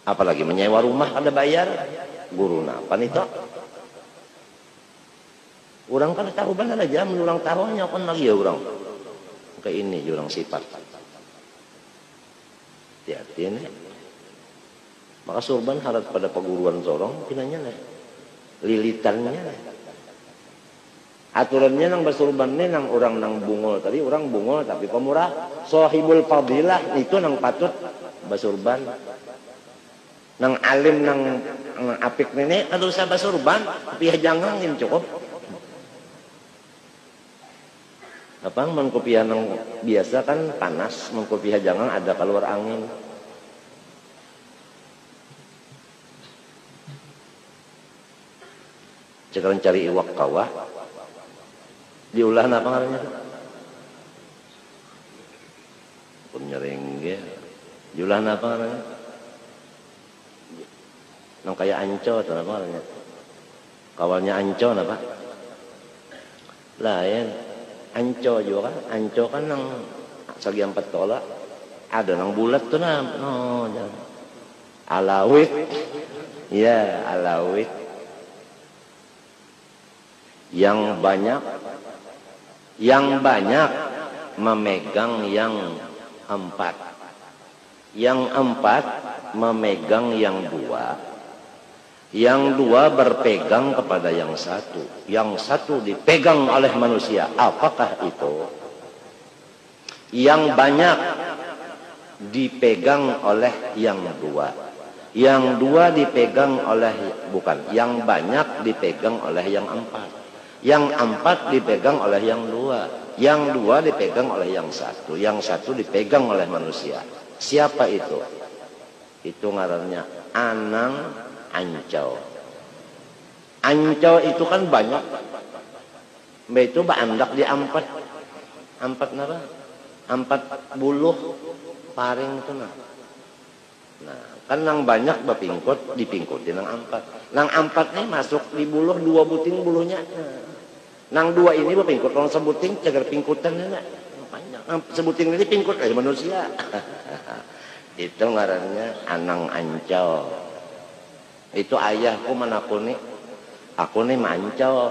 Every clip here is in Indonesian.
Apalagi menyewa rumah ada bayar. Guru apa nih toh? Orang kan tahu benar aja, orang tahunya kan lagi ya orang. Kayak ini orang sifat. Hati-hati nih. Maka surban harap pada peguruan sorong, pinanya nih. Lilitannya nih. Aturannya nang basurban nih nang orang nang bungol tadi orang bungol tapi pemurah. Sohibul fadilah itu nang patut basurban. Nang alim nang apik nenek kan usah basurban tapi jangan cukup. Apa mengkopiah nang biasa kan panas, mengkopiah jangan ada keluar angin. Sekarang cari iwak kawah. Diulah apa ngarannya? Pun nyering ya. Diulah apa ngarannya? Nang kayak anco atau apa ngarannya? Kawalnya anco apa? Lain. Anco juga kan? Anco kan nang sagi 4 tolak. Ada nang bulat tuh nah. No, jangan. Alawit. Ya, alawit. Yang banyak memegang yang 4. Yang 4 memegang yang 2. Yang 2 berpegang kepada yang 1. Yang 1 dipegang oleh manusia. Apakah itu? Yang banyak dipegang oleh yang 2. Yang 2 dipegang oleh bukan. Yang banyak dipegang oleh yang 4. Yang 4 dipegang oleh yang 2. Yang 2 dipegang oleh yang 1. Yang 1 dipegang oleh manusia. Siapa itu? Itu ngarannya anang ancau. Ancau itu kan banyak. Mbak itu andak di 4. 4 napa? 4 buluh paring itu nah. Nah, kan nang banyak bapingkut dipingkutin nang 4. Nang 4 nih masuk di buluh 2 buting buluhnya. Nang 2 ini bapingkut orang sebuting cagar pingkutan nah. Banyak. Sebuting ini pingkut aja manusia. Itu ngarannya anang ancau. Itu ayahku manakuni. Aku nih mancau.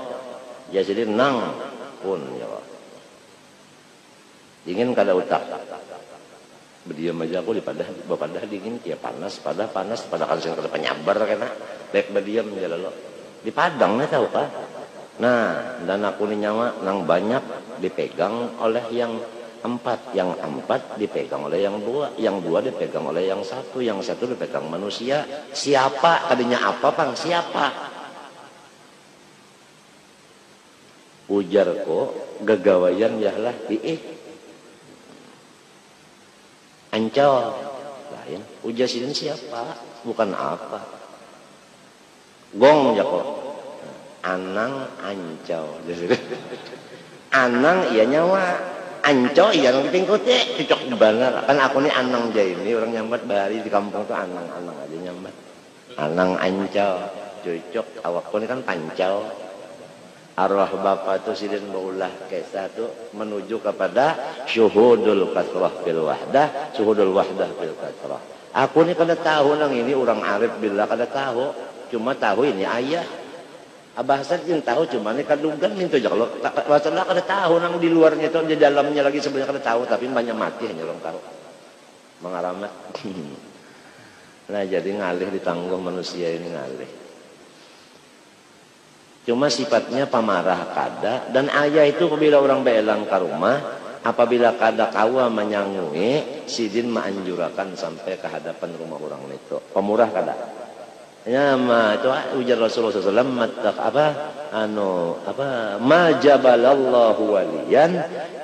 Ya jadi nang pun ya. Dingin kada utak. Berdiam aja aku di padah dingin dia panas pada kan sing kada penyabar kena. Baik berdiam aja lalu. Di Padang nih tahu kah? Nah, dan aku nih nyawa nang banyak dipegang oleh yang 4. Yang 4 dipegang oleh yang 2. Yang 2 dipegang oleh yang 1. Yang 1 dipegang manusia. Siapa? Tadinya apa pang? Siapa? Ujarku gagawayan yahlah diih. Ancol. Lain. Ujar sidin siapa? Bukan apa. Gong jako. Anang ancol. Anang iya nyawa. Anco iya nang dipingkuti cocok bener kan aku nih anang aja ini orang nyambat bahari di kampung tuh anang aja nyambat anang ancau cocok awakku ini kan pancau arwah bapak tuh sidin baulah kisah tuh menuju kepada syuhudul katrah fil wahdah syuhudul wahdah fil katrah. Aku nih kada tahu nang ini orang arif billah kada tahu cuma tahu ini ayah Abah Hasan tahu cuma ini kadungan minta aja kalau masalah kada tahu nang di luarnya itu di dalamnya lagi sebenarnya kada tahu tapi banyak mati hanya orang tahu mengaramat. Nah jadi ngalih ditanggung manusia ini ngalih. Cuma sifatnya pamarah kada dan ayah itu apabila orang belang ke rumah apabila kada kawa menyangui sidin menganjurkan sampai ke hadapan rumah orang itu pemurah kada. Ya ma itu ujar Rasulullah SAW ma jabalallahu waliyan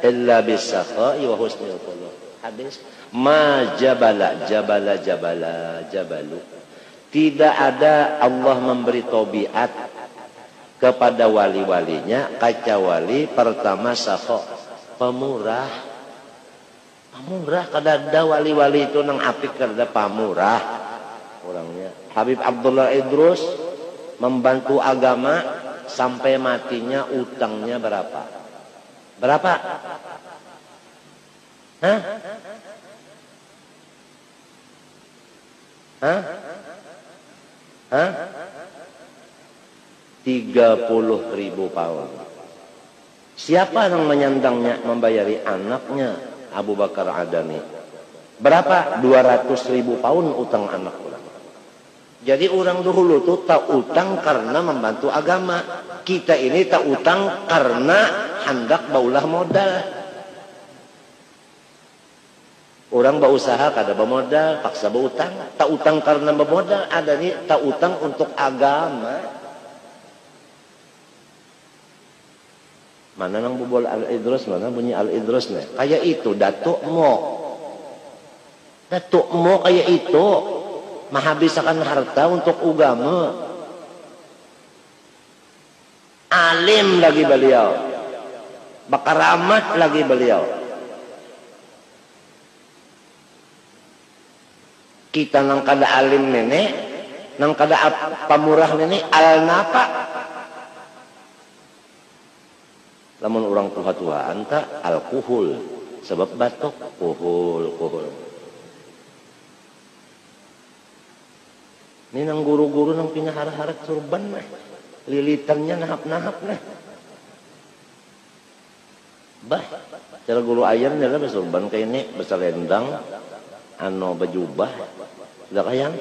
illa bisakha'i wa husnil khuluq. Hadis ma jabalu. Tidak ada Allah memberi tabiat kepada wali-walinya kecuali pertama sakha pemurah kada ada wali-wali itu nang apik kada pamurah orangnya. Habib Abdullah Idrus membantu agama sampai matinya utangnya berapa? Berapa? Hah? Hah? Hah? 30.000 pound. Siapa yang menyandangnya, membayari anaknya Abu Bakar Adani? Berapa? 200.000 pound utang anak orang. Jadi orang dahulu tuh tak utang karena membantu agama. Kita ini tak utang karena hendak baulah modal. Orang berusaha kada bermodal, paksa berutang. Tak utang karena bermodal, ada nih tak utang untuk agama. Mana nang bubol al-idrus, mana bunyi al-idrus nih? Kayak itu, Datuk Mo. Datuk Mo kayak itu. Menghabiskan harta untuk agama. Alim lagi beliau. Bakaramat lagi beliau. Kita nang kada alim nenek, nang kada pamurah nenek, al-napa. Lamun orang tua-tua anta alkohol sebab batuk kuhul. Ini nang guru-guru nang pinahara-hara surban nah. Lilitannya nahap-nahap nah. Bah, cara guru ayam nila bersurban kayak ini berselendang, ano bejubah, udah kayang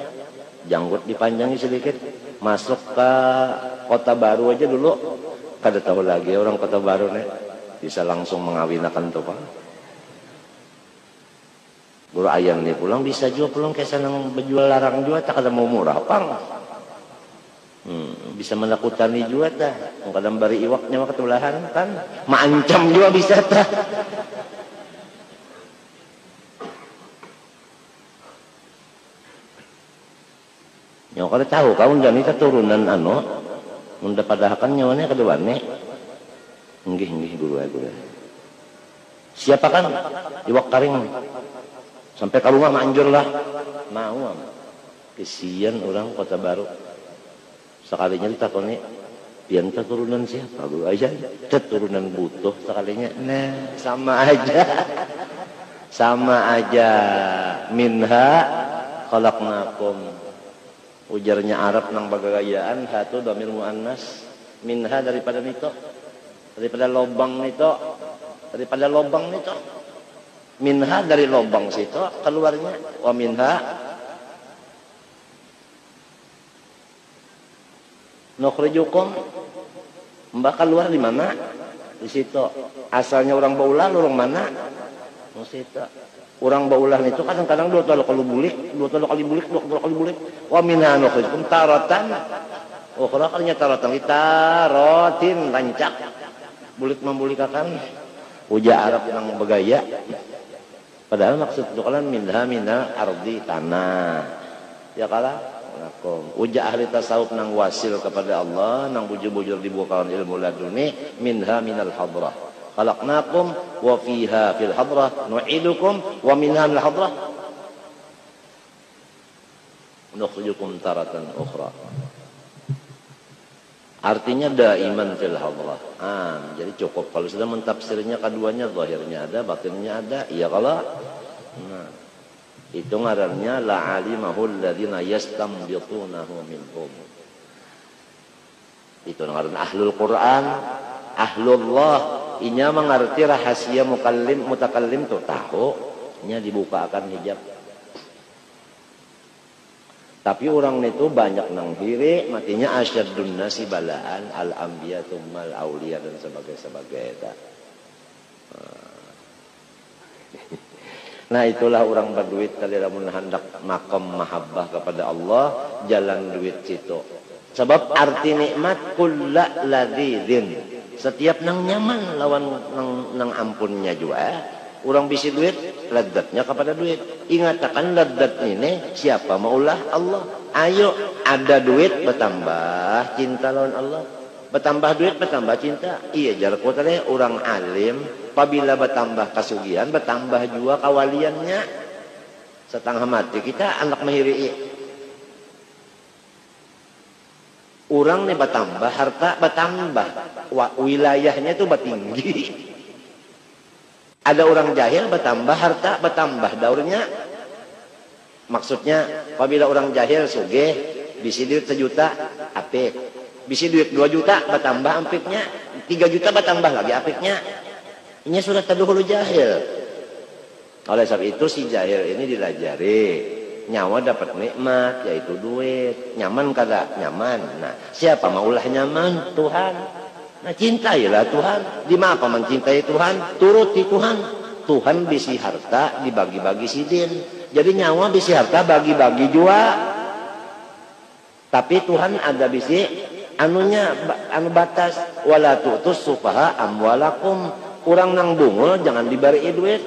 janggut dipanjangi sedikit, masuk ke Kota Baru aja dulu. Kada tahu lagi orang Kota Baru nih bisa langsung mengawinakan tuh Pak. Guru ayam nih pulang bisa juga pulang kayak senang berjual larang juga tak ada mau murah Pang. Bisa menakutani juga dah. Kadang bari iwaknya mah ketulahan kan. Maancam juga bisa dah. Yang kada tahu kau jadi keturunan munda padahakan nyawanya kedua nih. Nggih guru. Siapa kan iwak karing sampai ke rumah manjur lah. Mau kesian orang Kota Baru. Sekalinya ditakoni pian keturunan siapa guru aja keturunan butuh sekalinya. Nah, sama aja minha khalaqnakum. Ujarnya Arab nang bagagayaan hatu dhamir muannas minha daripada lobang nito minha dari lobang situ keluarnya wa minha nukhrijukum mbak keluar di mana di situ asalnya orang Baulah orang mana di situ. Orang baulah itu kadang-kadang dua kali bulik. Wa minha nukhrijukum taratan. Ukhra kalinya taratan taratin rancak. Bulik membulikakan uja Arab yang bergaya. Padahal maksud itu kan minal ardi tanah. Ya kala lakum. Uja ahli tasawuf nang wasil kepada Allah, nang bujur-bujur dibukakan ilmu laduni minal hadrah. Khalaqnakum wa fiha fil hadrah nu'idukum wa minha minal hadrah nukhrijukum taratan ukhra. Artinya daiman fil hadrah. Jadi cukup kalau sudah mentafsirnya keduanya zahirnya ada, batinnya ada. Iya kalau itu ngarannya la'alimahul ladzina yastambitunahu minhum. Itu ngaran ahlul Quran, ahlullah. Inya mengerti rahasia mutakallim tuh tahu nya dibukakan hijab. Tapi orang itu banyak nang hiri matinya asyadun nasi balaan al anbiya tsummal auliya dan sebagainya. Nah itulah orang berduit kali lamun hendak makom mahabbah kepada Allah jalan duit situ. Sebab arti nikmat kulla ladzidin. Setiap nang nyaman lawan nang ampunnya juga. Orang bisi duit, ladatnya kepada duit. Ingatkan ladat ini siapa maulah Allah. Ayo ada duit bertambah cinta lawan Allah. Bertambah duit bertambah cinta. Iya jar kotanya orang alim. Apabila bertambah kasugihan bertambah juga kawaliannya. Setengah mati kita anak mahiri. Orang nih bertambah, harta bertambah, wilayahnya itu bertinggi. Ada orang jahil bertambah, harta bertambah, daurnya. Maksudnya, apabila orang jahil sugih, bisi duit 1 juta apik, bisi duit 2 juta bertambah ampiknya, 3 juta bertambah lagi apiknya. Ini sudah taduhulu jahil. Oleh sebab itu si jahil ini dilajari. Nyawa dapat nikmat yaitu duit. Nyaman kada? Nyaman. Nah, siapa maulah nyaman? Tuhan. Nah, cintailah Tuhan. Di mana mencintai Tuhan? Turuti Tuhan. Tuhan bisi harta dibagi-bagi sidin. Jadi nyawa bisi harta bagi-bagi jua. Tapi Tuhan ada bisi anunya anu batas. Wala tu'tus sufaha amwalakum. Urang nang bungul jangan dibari duit.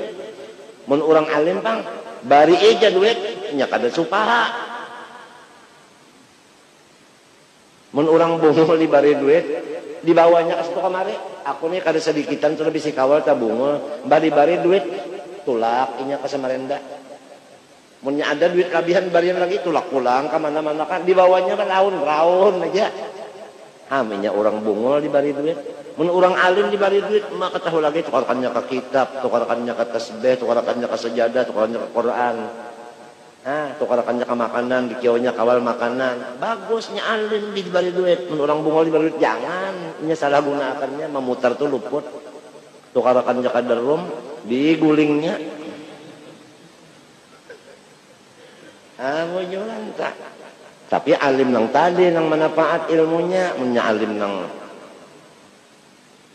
Mun urang alim pang bari aja duit nya kada supaha. Mun urang bungul dibari duit dibawanya ke situ kamari. Aku nih kada sedikitan sudah bisi kawal tabungul bari duit tulak inya ke Samarenda. Munnya ada duit kabihan barian lagi tulak pulang ke mana-mana kan dibawanya kan raun aja. Aminya orang bungul dibari duit. Mun orang alim dibari duit maka tahu lagi tukarkannya ke kitab, tukarkannya ke tasbih, tukarkannya ke sejadah, tukarkannya ke Quran. Tukarkannya ke makanan, dikionya kawal makanan. Bagusnya alim dibari duit. Mun orang bungul dibari duit jangan, ini salah gunakannya memutar tuh luput. Tukarkannya ke derum, digulingnya. Mau jualan tak? Tapi alim nang tadi nang manfaat ilmunya, punya alim nang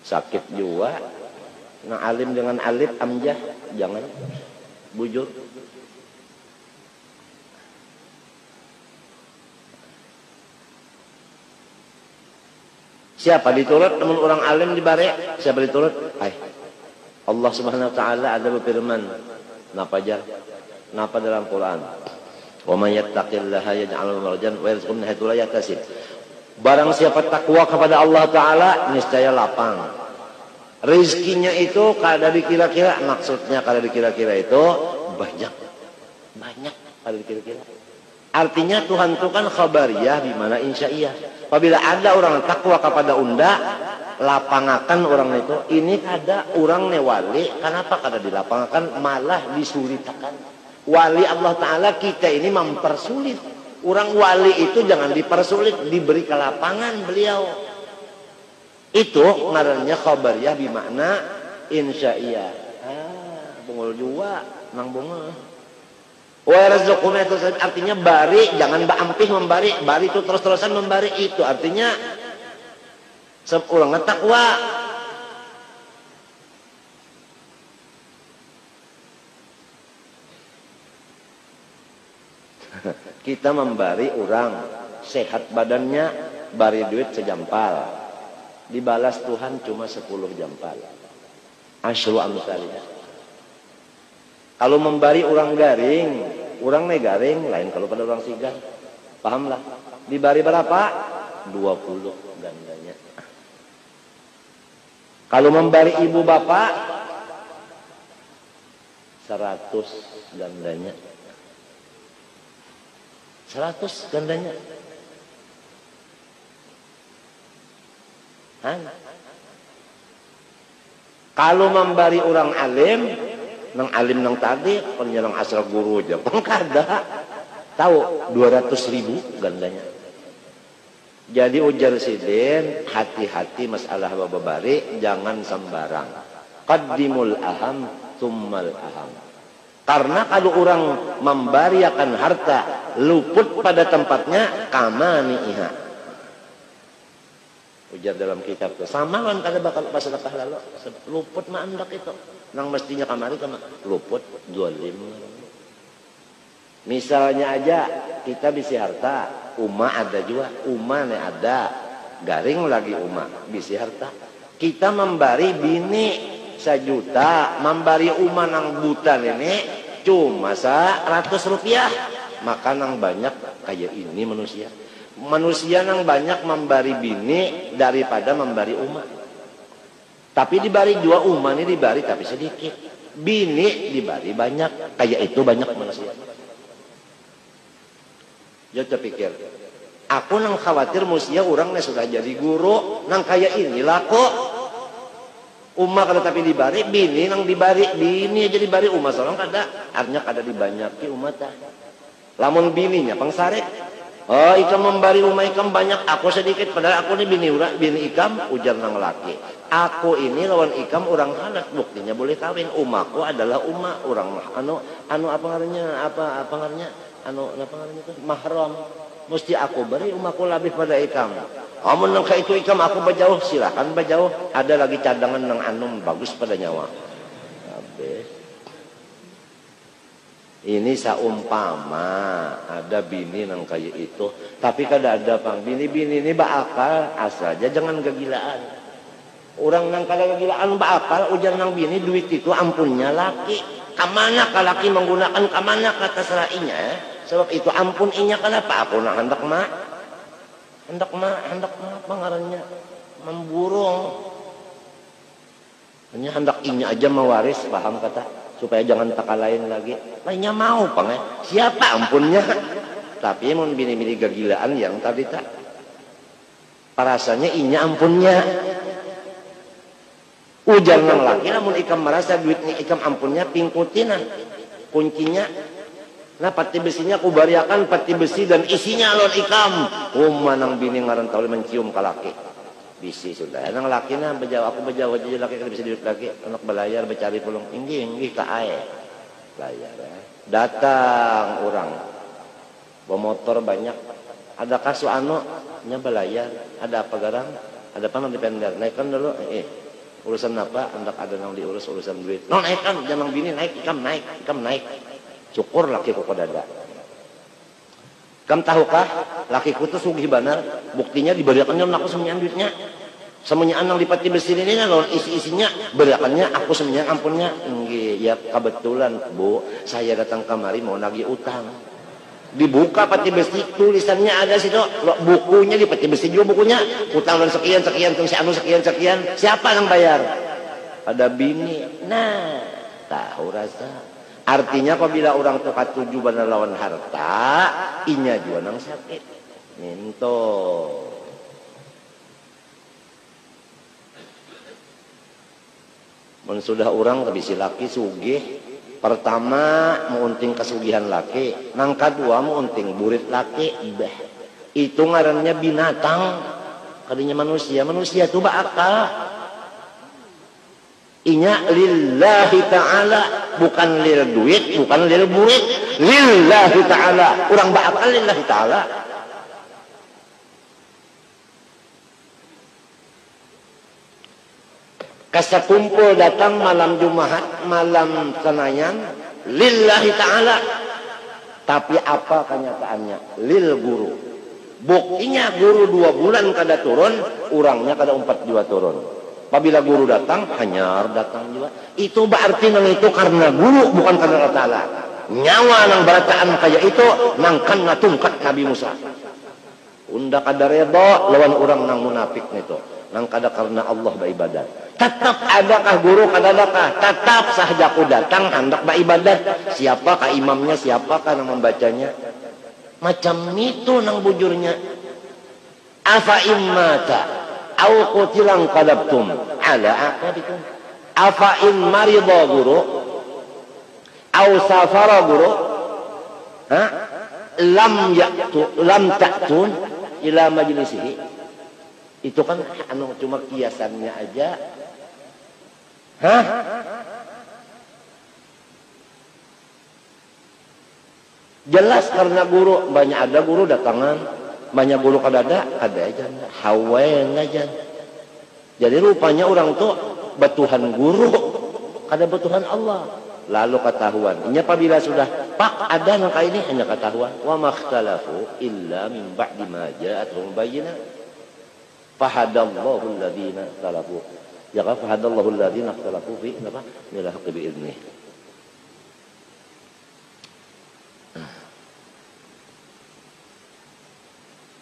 sakit juga, nang alim dengan alif amjah jangan bujur. Siapa diturut teman orang alim dibare? Siapa diturut? Allah Subhanahu wa taala ada berfirman, napa aja? Napa dalam Quran? Wa may yattaqillaha yaj'al lahu makhrajan wa yarzuqhu min haitsu la yahtasib. Barang siapa takwa kepada Allah taala niscaya lapang. Rezekinya itu kada dikira-kira, maksudnya kada dikira-kira itu banyak kada dikira-kira. Artinya Tuhan itu kan khabariyah di mana insya'iyah. Apabila ada orang takwa kepada unda, lapangakan orang itu. Ini kada orang newali, kenapa kada dilapangakan malah disulitakan. Wali Allah Ta'ala kita ini mempersulit. Orang wali itu jangan dipersulit, diberi kelapangan beliau. Itu ngarannya khabariyah bimakna insya'iyah. Bungul juga, nang bungul. Wa yarzuquna itu artinya bari, jangan baampih membari. Bari itu terus-terusan membari itu artinya sepuluh takwa. Kita membari orang sehat badannya, bari duit sejampal. Dibalas Tuhan cuma 10 jampal. Asyru amsalnya. Kalau membari orang garing, orang garing lain kalau pada orang sigar. Pahamlah. Dibari berapa? 20 gandanya. Kalau membari ibu bapak 100 gandanya. 100 gandanya. Kalau membari orang alim, nang alim nang tadi, punya nang asal guru aja, pun kada. Tahu 200.000 gandanya. Jadi ujar sidin, hati-hati masalah bababari, jangan sembarang. Qaddimul aham, tsummal aham. Karena kalau orang membariakan harta luput pada tempatnya, kamani iha. Ujar dalam kitab itu sama kan kada bakal pas sedekah lalu luput mah andak itu. Nang mestinya kamari kama luput zalim. Misalnya aja kita bisi harta, umma ada juga, umma ne ada, garing lagi umma bisi harta. Kita membari bini 1 juta, membari umma nang buta ini cuma 100 rupiah. Maka nang banyak kayak ini manusia. Manusia nang banyak membari bini daripada membari umat. Tapi dibari 2 umat ini dibari tapi sedikit. Bini dibari banyak. Kayak itu banyak manusia. Jadi pikir. Aku nang khawatir manusia orang nih sudah jadi guru. Nang kayak inilah kok. Umat kada tapi dibari. Bini nang dibari. Bini aja dibari umat. Seorang kada. Artinya kada dibanyaki umat. Lamun bininya pangsarek. Oh, ikam membari rumah ikam banyak, aku sedikit. Padahal aku ini bini ikam, ujar nang laki. Aku ini lawan ikam orang halal, buktinya boleh kawin. Umaku adalah orang apa ngarannya? Apa ngarannya? Apa ngarannya itu? Mahram. Mesti aku beri umaku lebih pada ikam. Amun nang itu ikam aku bajauh, silakan bajauh. Ada lagi cadangan nang bagus pada nyawa. Habis. Ini saumpama ada bini nang kayak itu, tapi kada ada pang bini-bini ini bakal asal aja jangan kegilaan. Orang nang kada kegilaan bakal ujar nang bini duit itu ampunnya laki. Kamana ka laki menggunakan kamana kata serainya, sebab itu ampun inya kenapa aku nak hendak mak pengarannya memburung. Hanya hendak inya aja mewaris, paham kata? Supaya jangan taka lain lagi. Lainnya mau pang siapa ampunnya. Tapi mau bini-bini kegilaan yang tadi tak parasanya inya ampunnya. Ujar nang laki namun ikam merasa duitnya ikam ampunnya pingkutinan kuncinya. Nah pati besinya kubariakan pati besi dan isinya alon ikam. Manang bini ngaran tahu mencium ke laki. Bisi sudah. Nang laki na bejauh aku bejauh aja laki kada bisa duit lagi. Anak belayar becari pulung tinggi ke air. Layar ya. Datang orang bawa motor banyak. Ada kasu nya belayar. Ada apa garang? Ada apa nang dipender? Naikkan dulu. Urusan apa? Hendak ada nang diurus urusan duit. No naikkan, jangan bini naik, ikam naik. Syukur laki kok dada. Kamu tahukah lakiku tuh sugih benar, buktinya diberikannya aku semuanya duitnya. Semuanya nang dipati besi ini lawan isi-isinya berikannya aku semuanya ampunnya. Nggih, ya kebetulan Bu, saya datang kemari mau nagih utang. Dibuka pati besi tulisannya ada situ, bukunya di pati besi juga bukunya. Utang dan sekian tung si anu sekian. Siapa yang bayar? Ada bini. Nah, tahu rasa. Artinya apabila orang tuh katuju benar lawan harta, inya juga nang sakit. Minto. Men sudah orang tapi si laki sugih. Pertama muunting kesugihan laki, nang kedua muunting burit laki. Itu ngarannya binatang. Kadinya manusia itu bakal. Inya lillahi ta'ala, bukan lil duit, bukan lil burit, lillahi ta'ala. Orang bakal lillahi ta'ala. Kasakumpul datang malam Jumat, malam Senayan, lillahi ta'ala. Tapi apa kenyataannya? Lil guru. Buktinya guru 2 bulan kada turun, orangnya kada 4 juga turun. Apabila guru datang, hanyar datang juga. Itu berarti nang itu karena guru, bukan karena Allah Ta'ala. Nyawa nang berataan kayak itu, nang kan ngatungkat Nabi Musa. Unda kada reda lawan orang nang munafik itu. Nang kada karena Allah beribadat. Tetap adakah guru kada adakah? Tetap sahaja aku datang hendak beribadat. Siapakah imamnya, siapakah nang membacanya? Macam itu nang bujurnya. Afa immata au qutilang qadabtum ala aqabikum afa in marida guru au safara guru lam ta'tun ila majlisihi. Itu kan cuma kiasannya aja. Jelas karena guru banyak, ada guru datangan, banyak guru kada ada aja hawen aja. Jadi rupanya orang tuh betuhan guru, kada betuhan Allah. Lalu ketahuan. Ini apabila sudah pak ada nangka ini hanya ketahuan. Wa makhtalafu illa min ba'di ma ja'atuhum bayyinah. Fahadallahu alladhina ikhtalafu. Ya kan fahadallahu alladhina ikhtalafu fi napa? Ila haqqi bi idnih.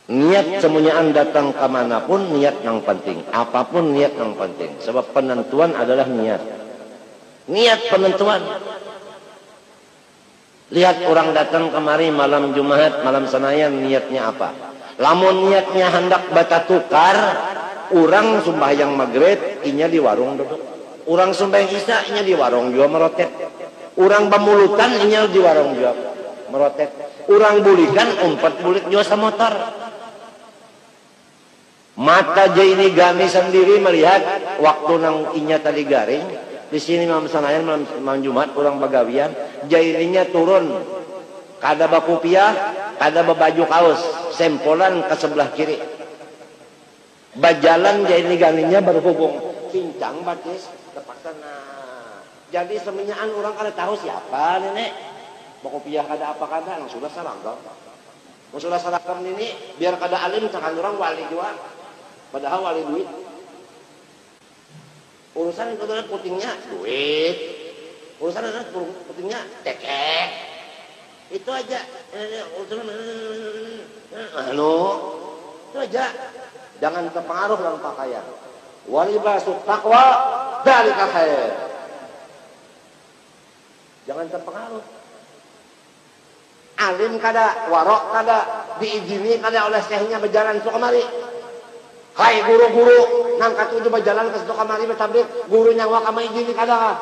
Niat semuanya datang kemanapun niat yang penting. Apapun niat yang penting. Sebab penentuan adalah niat. Niat penentuan. Lihat orang datang kemari malam Jumat, malam Senayan, niatnya apa? Lamun niatnya hendak bata tukar, orang sembahyang maghrib, inya di warung duduk. Orang sembahyang isya, inya di warung juga merotet. Orang pemulutan, inya di warung juga merotet. Urang bulikan umpat bulik juasa motor. Mata Jaini Gani sendiri melihat waktu nang inya tadi garing di sini malam sanayan malam Jumat orang bagawian Jaininya turun kada bakupiah kada babaju kaos sempolan ke sebelah kiri bajalan Jaini Ganinya berhubung pincang batis terpaksa nah jadi semenyaan orang kada tahu siapa nenek bakupiah kada apa kada nang sudah saragam sudah saragam ini biar kada alim cakan orang wali juga padahal wali duit urusan itu adalah putingnya duit urusan adalah putingnya tekek itu aja urusan itu aja jangan terpengaruh dalam pakaian walibasut taqwa dzalika khair jangan terpengaruh alim kada warok kada diizini kada oleh syekhnya berjalan suka mari. Hai guru-guru nang katuju berjalan ke situ kamari bertablik guru nyawa kama izin kada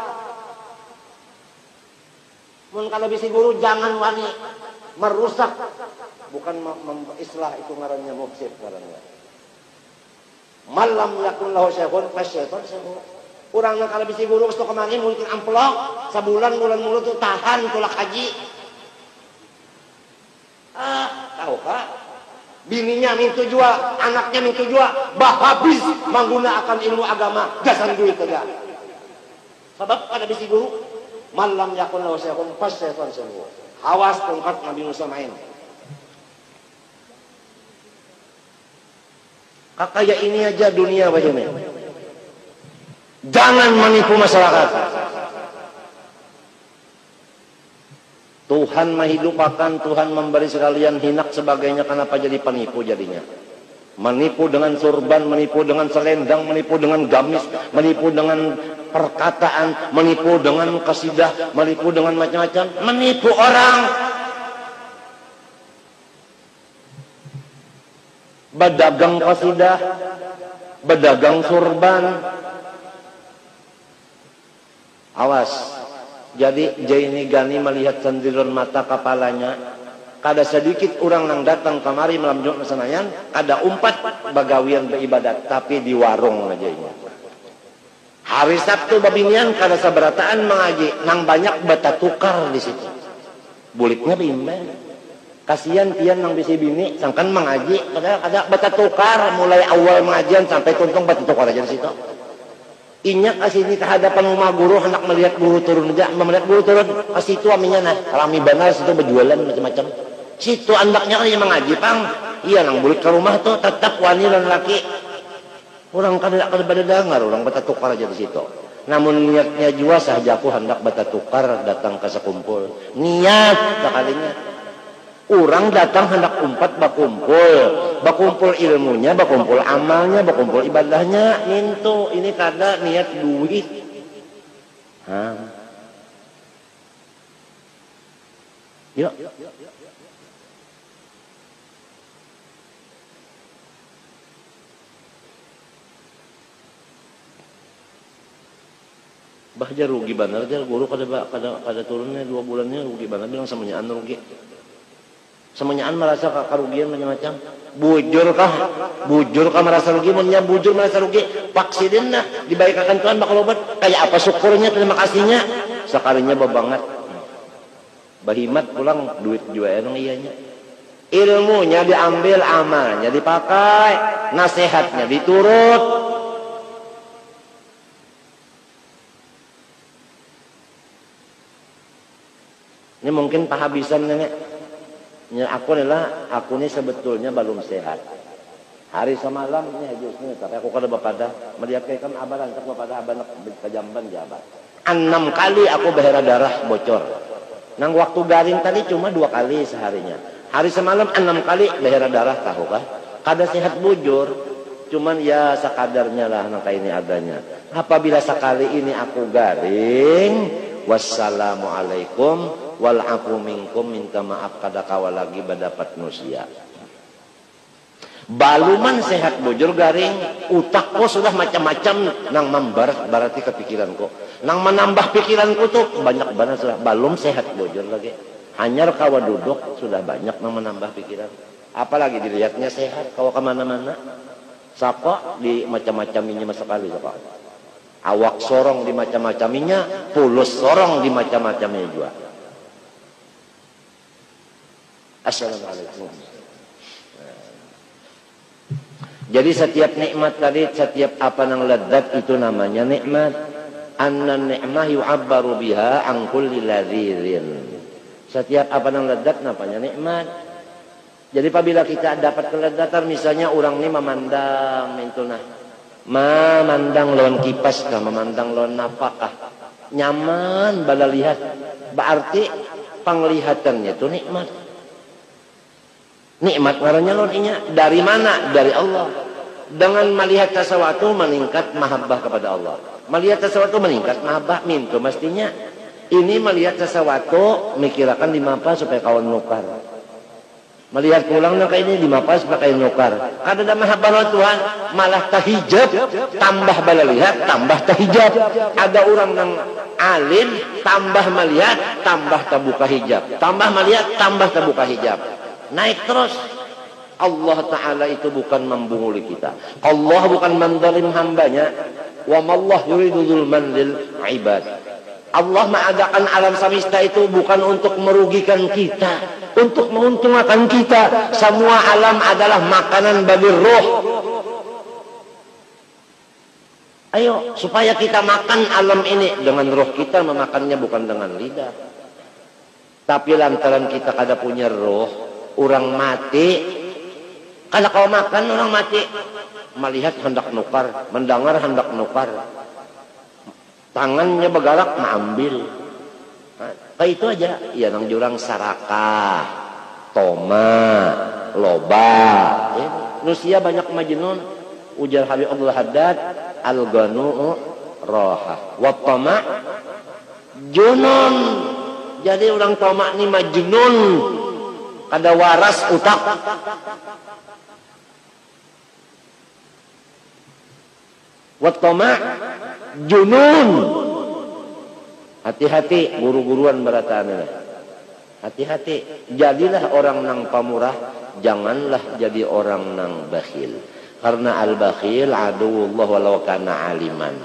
mun kada bisi guru jangan wani merusak bukan islah itu ngarannya mufsid ngarannya malam yakun lahu syekhun fasyaitan syekhu urang nang kada bisi guru ke situ kamari mungkin amplok sabulan bulan mulu tuh tahan tulak haji tahu kah bininya mintu jua, anaknya mintu jua, habis menggunakan ilmu agama, gasan duit saja. Sebab pada bisi guru, malam yakun lahu syekhun fasyaitan syekhu. Awas tongkat Nabi Musa main. Kakaya ini aja dunia bagaimana? Jangan menipu masyarakat. Tuhan menghidupakan, Tuhan memberi sekalian hinak sebagainya, kenapa jadi penipu jadinya? Menipu dengan surban, menipu dengan selendang, menipu dengan gamis, menipu dengan perkataan, menipu dengan kasidah, menipu dengan macam-macam, menipu orang. Berdagang kasidah, berdagang surban. Awas. Jadi Jaini Gani melihat sendiran mata kepalanya. Kada sedikit orang yang datang kemari malam Jumat Senayan, kada umpat bagawian beribadat, tapi di warung aja ini. Hari Sabtu babinian kada sabarataan mengaji, nang banyak bata tukar di situ. Buliknya bimbang. Kasihan pian nang bisi bini, sangkan mengaji, ada bata tukar mulai awal mengajian sampai tuntung bata tukar aja di situ. Inyak kasih ini kehadapan rumah guru, hendak melihat guru turun aja, melihat guru turun, kasih itu aminya nah, rami banar situ berjualan macam-macam. Situ andaknya kan yang mengaji pang, iya nang bulik ke rumah tuh tetap wani dan laki. Orang kada pada dengar, orang bata tukar aja di situ. Namun niatnya jua sahajaku hendak bata tukar datang ke sekumpul. Niat sekalinya. Orang datang hendak umpat bakumpul ilmunya, bakumpul amalnya, bakumpul ibadahnya, mintu ini kada niat duit. Yuk. Bahja rugi benar dia guru kada turunnya 2 bulannya rugi benar bilang semuanya rugi. Semuanyaan merasa kerugian macam-macam. Bujur kah merasa rugi, munnya bujur merasa rugi. Vaksin nah dibaikakan Tuhan bakal obat. Kayak apa syukurnya, terima kasihnya. Sekalinya babangat. Bahimat pulang duit juga enong iyanya. Ilmunya diambil, amalnya dipakai, nasihatnya diturut. Ini mungkin pahabisan nenek. Ya, aku ini sebetulnya belum sehat. Hari semalam ini hajusnya, tapi aku kada bapada melihatkan abalan tak bapada abanak kejamban jabat. 6 kali aku berdarah darah bocor. Nang waktu garing tadi cuma 2 kali seharinya. Hari semalam 6 kali berdarah darah tahu kah? Kada sehat bujur, cuman ya sekadarnya lah nang ini adanya. Apabila sekali ini aku garing, wassalamualaikum walafu minkum, minta maaf kada kawa lagi berdapat manusia. Baluman sehat bujur garing, utakku sudah macam-macam nang membarat berarti kepikiranku. Nang menambah pikiranku tuh banyak banget sudah balum sehat bujur lagi. Hanyar kawa duduk sudah banyak menambah pikiran. Apalagi dilihatnya sehat kalau kemana-mana. Sapa di macam-macaminya sekali sapa. Awak sorong di macam-macaminya, pulus sorong di macam-macamnya juga. Assalamualaikum. Jadi setiap nikmat tadi, setiap apa yang lezat itu namanya nikmat. Anna ni'mah yu'abbaru biha an kulli ladzirin. Setiap apa yang lezat namanya nikmat. Jadi apabila kita dapat kelezatan, misalnya orang ini memandang itu nah, memandang lawan kipas kah, memandang lawan napakah, nyaman bala lihat, berarti penglihatannya itu nikmat. Nikmat ngarannya lawan inya dari mana? Dari Allah. Dengan melihat sesuatu meningkat mahabbah kepada Allah. Melihat sesuatu meningkat mahabbah mintu mestinya. Ini melihat sesuatu mikirakan di mapa supaya kawan nukar. Melihat pulang nak ini di mapa supaya kawan nukar. Kada ada mahabbah Tuhan malah tahijab, tambah bala lihat, tambah tahijab. Ada orang yang alim tambah melihat, tambah terbuka hijab. Tambah melihat, tambah terbuka hijab. Naik terus. Allah Ta'ala itu bukan membunguli kita. Allah bukan menzalim hambanya. Wa mallah yuridu zulman lil ibad. Allah mengadakan alam semesta itu bukan untuk merugikan kita, untuk menguntungkan kita. Semua alam adalah makanan bagi roh. Ayo, supaya kita makan alam ini dengan roh kita, memakannya bukan dengan lidah. Tapi lantaran kita kada punya roh, orang mati, kalau kau makan orang mati, melihat hendak nukar, mendengar hendak nukar, tangannya bergerak mengambil. Kayak itu aja. Ya nang jurang sarakah, toma, loba. Nusia banyak majnun. Ujar Habib Abdul Haddad, al-ghanu'u roha, wa tama junun. Jadi orang toma ini majnun, kada waras utak. Wattama junun. Hati-hati guru-guruan berataan. Hati-hati. Jadilah orang nang pamurah, janganlah jadi orang nang bakhil. Karena al-bakhil aduwullah walau kana aliman.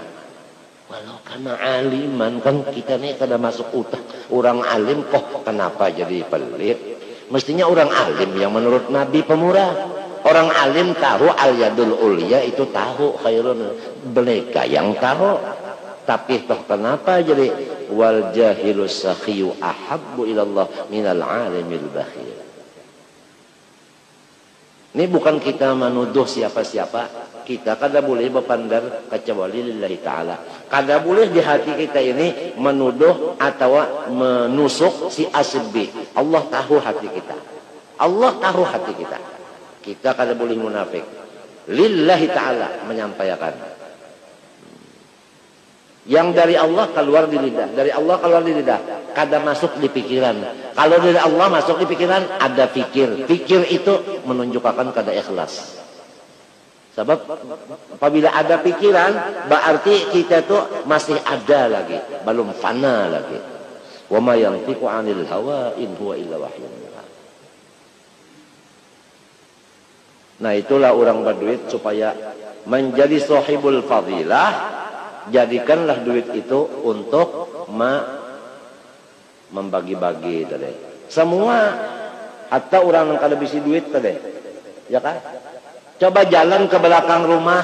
Walau kana aliman, kan kita nih kada masuk utak. Orang alim kok kenapa jadi pelit? Mestinya orang alim yang menurut Nabi pemurah. Orang alim tahu al-yadul ulya itu tahu khairun, mereka yang tahu. Tapi toh kenapa jadi wal jahilus sakhiyu ahabbu ilallah minal alimil bakhil. Ini bukan kita menuduh siapa-siapa. Kita kada boleh berpandang kecuali lillahi ta'ala. Kada boleh di hati kita ini menuduh atau menusuk si asbi. Allah tahu hati kita. Allah tahu hati kita. Kita kada boleh munafik. Lillahi ta'ala menyampaikan. Yang dari Allah keluar di lidah. Dari Allah keluar di lidah. Kada masuk di pikiran. Kalau dari Allah masuk di pikiran, ada fikir. Fikir itu menunjukkan kada ikhlas. Sebab apabila ada pikiran, berarti kita tuh masih ada lagi. Belum fana lagi. Wa ma yantiqu 'anil hawa in huwa illa wahyun. Nah itulah orang berduit supaya menjadi sahibul fadilah. Jadikanlah duit itu untuk membagi-bagi tadi. Semua hatta orang yang kada bisi duit tadi. Ya kan? Coba jalan ke belakang rumah,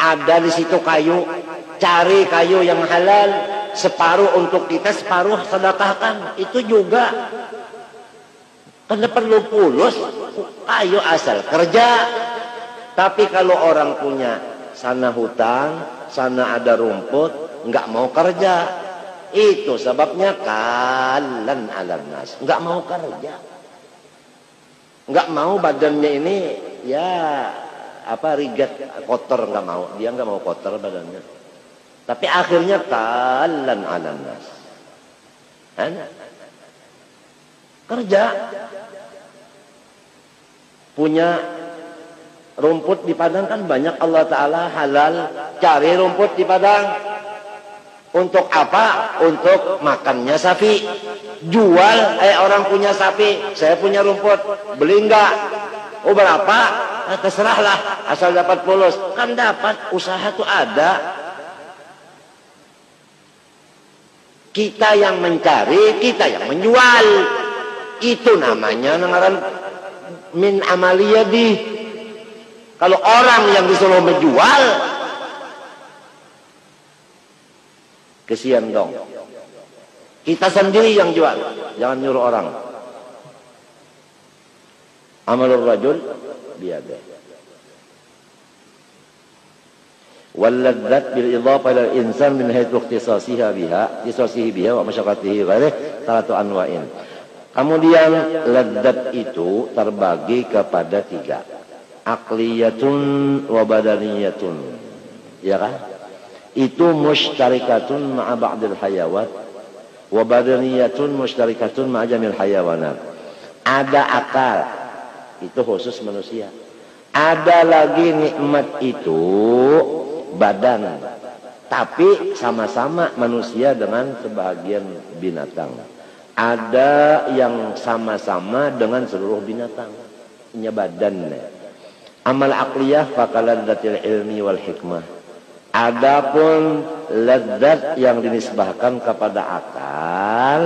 ada di situ kayu, cari kayu yang halal, separuh untuk kita, separuh sedekahkan. Itu juga kada perlu pulus, kayu asal kerja. Tapi kalau orang punya sana hutang, sana ada rumput, enggak mau kerja. Itu sebabnya kalan alam nas, enggak mau kerja. Enggak mau badannya ini ya apa rigat kotor, enggak mau. Dia enggak mau kotor badannya. Tapi akhirnya kalan alam nas. Kerja. Punya rumput di padang kan banyak, Allah Ta'ala halal. Cari rumput di padang. Untuk apa? Untuk makannya sapi. Jual, orang punya sapi, saya punya rumput, beli enggak? Oh berapa? Terserahlah, asal dapat fulus. Kan dapat, usaha tuh ada. Kita yang mencari, kita yang menjual. Itu namanya ngaran min amaliyadi. Kalau orang yang disuruh menjual, kesian dong. Kita sendiri yang jual, jangan nyuruh orang. Amalur rajul biyadihi. Walladzat bil idhafah ila insan min haythu ikhtisasihi biha wa masyaqqatihi ghairih salatu anwa'in. Kemudian ladzat itu terbagi kepada 3. Aqliyatun wa badaniyatun. Ya kan? Itu musytarikatun ma'a ba'dil hayawat wa badaniyatun musytarikatun ma'a jamil hayawanat. Ada akal, itu khusus manusia. Ada lagi nikmat itu badan, tapi sama-sama manusia dengan sebahagian binatang. Ada yang sama-sama dengan seluruh binatang. Ini badan. Amal aqliyah fakaladzatil ilmi wal hikmah. Adapun ladzat yang dinisbahkan kepada akal,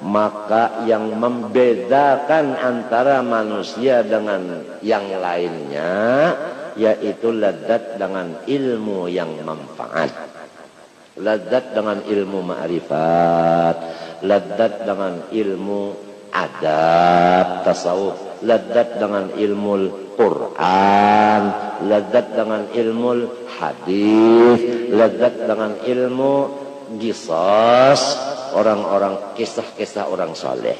maka yang membedakan antara manusia dengan yang lainnya yaitu ladzat dengan ilmu yang manfaat, ladzat dengan ilmu ma'rifat, ladzat dengan ilmu adab tasawuf, ladzat dengan ilmu Quran, ladzat dengan ilmu hadis, ladzat dengan ilmu qisas, orang-orang kisah-kisah orang saleh.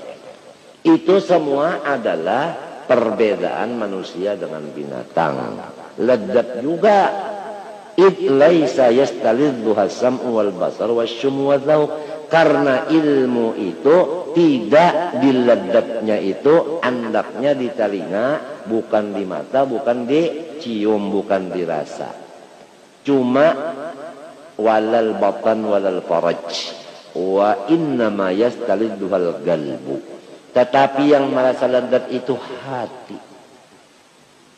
Itu semua adalah perbedaan manusia dengan binatang. Ladzat juga id laisa yastalidduha as-sam'u wal basar wasyum wa dzauq, karena ilmu itu tidak diladzatnya itu andaknya di telinga, bukan di mata, bukan dicium, bukan dirasa. Cuma walal batan walal faraj wa innama yastalidduhal qalbu. Tetapi yang merasa ladzat itu hati.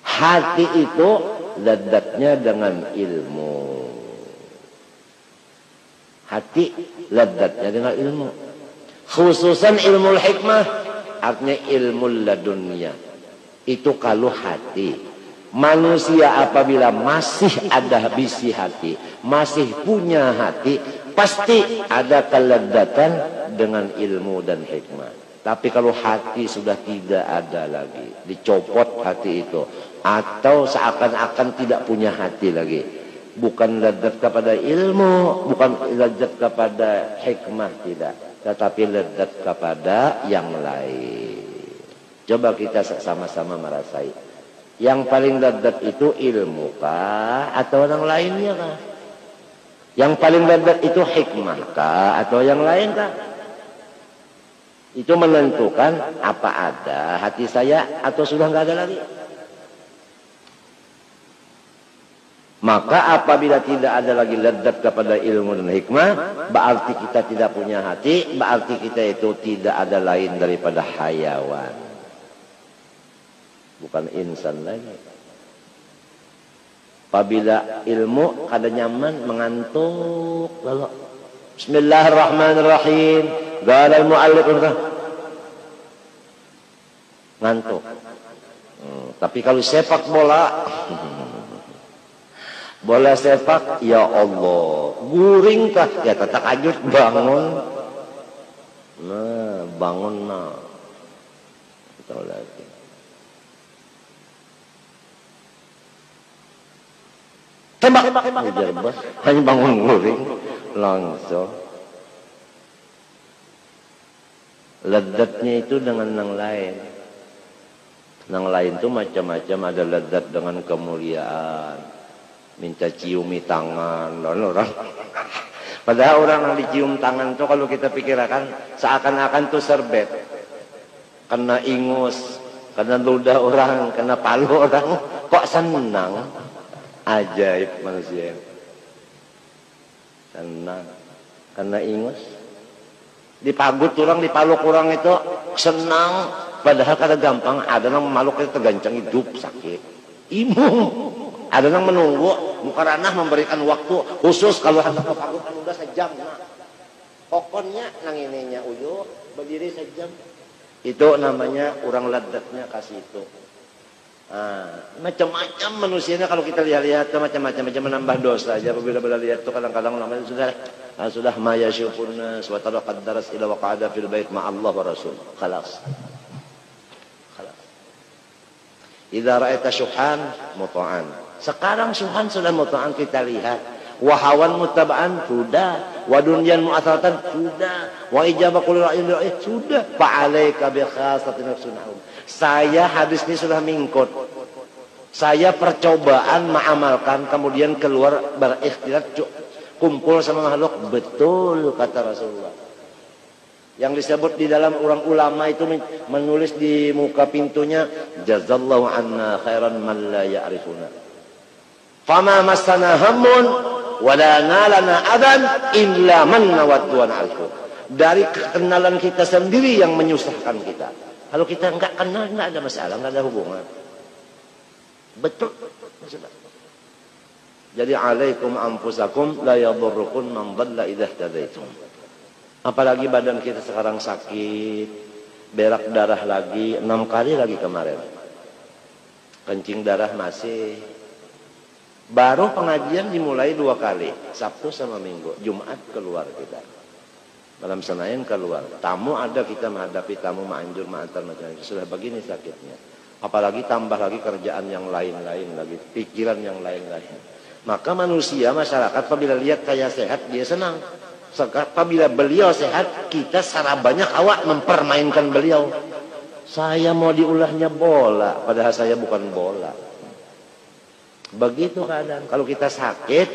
Hati itu ladzatnya dengan ilmu. Hati ladzatnya dengan ilmu. Khususan ilmu hikmah, artinya ilmu ladunya. Itu kalau hati. Manusia apabila masih ada bisi hati, masih punya hati, pasti ada keladzatan dengan ilmu dan hikmah. Tapi kalau hati sudah tidak ada lagi, dicopot hati itu, atau seakan-akan tidak punya hati lagi, bukan ladzat kepada ilmu, bukan ladzat kepada hikmah, tidak, tetapi ladzat kepada yang lain. Coba kita sama-sama merasai, yang paling ladzat itu ilmu kah atau yang lainnya kah? Yang paling ladzat itu hikmah kah atau yang lain kah? Itu menentukan apa ada hati saya atau sudah nggak ada lagi. Maka apabila tidak ada lagi ladzat kepada ilmu dan hikmah, berarti kita tidak punya hati, berarti kita itu tidak ada lain daripada hayawan, bukan insan lagi. Apabila ilmu kada nyaman, mengantuk, lalu Bismillahirrahmanirrahim, galal mu'allif ngantuk. Tapi kalau sepak bola, bola sepak, ya Allah, guring kah? Ya tetap ajut bangun. Nah, bangun nah. Kita lagi. Tembak, ujar bos, hanya bangun guring, langsung. Ladzatnya itu dengan yang lain. Yang lain itu macam-macam, ada ladzat dengan kemuliaan, minta ciumi tangan, orang. Padahal orang yang dicium tangan itu kalau kita pikirkan seakan-akan tuh serbet, kena ingus, kena ludah orang, kena palu orang, kok senang. Ajaib manusia, senang. Karena ingus. Dipagut kurang, dipaluk kurang itu senang. Padahal kada gampang. Ada yang memaluk itu tergancang hidup sakit. Imung. Ada yang menunggu. Mukaranah memberikan waktu khusus. Kalau hendak kepagut kan udah sejam. Nah. Pokoknya nang ininya uyuh. Berdiri sejam. Itu namanya orang ladatnya kasih itu. Macam-macam manusianya kalau kita lihat-lihat macam-macam menambah dosa aja. Bila-bila lihat itu kadang-kadang namanya sudah maya syukurna suatara qaddaras ila waqa'ada fil bait ma Allah wa rasul. Khalas. Idza ra'aita syuhan muta'an. Sekarang syuhan sudah muta'an kita lihat. Wa hawan mutaba'an sudah, wa dunyan mu'athatan sudah, wa ijabah kulli ra'yin sudah. Fa 'alaika bi khassatin nafsunahum. Saya hadis ini sudah mingkut. Saya percobaan mengamalkan kemudian keluar berikhtilat kumpul sama makhluk. Betul kata Rasulullah. Yang disebut di dalam orang ulama itu menulis di muka pintunya jazallahu anna khairan man la ya'rifuna. Fama massana hammun wala nalana adan illa man nawadduan alku. Dari kekenalan kita sendiri yang menyusahkan kita. Kalau kita enggak kenal, enggak ada masalah, enggak ada hubungan. Betul. Jadi alaikum anfusakum la yadurrukum man dhalla idza ihtadaitum. Apalagi badan kita sekarang sakit, berak darah lagi 6 kali lagi kemarin. Kencing darah masih. Baru pengajian dimulai 2 kali, Sabtu sama Minggu, Jumat keluar kita. Malam Senin keluar. Tamu ada kita menghadapi tamu ma'anjur ma'antar macam-macam. Sudah begini sakitnya. Apalagi tambah lagi kerjaan yang lain-lain lagi. Pikiran yang lain-lain. Maka manusia, masyarakat apabila lihat saya sehat, dia senang. Apabila beliau sehat, kita secara banyak awak mempermainkan beliau. Saya mau diulahnya bola. Padahal saya bukan bola. Begitu keadaan. Kalau kita sakit,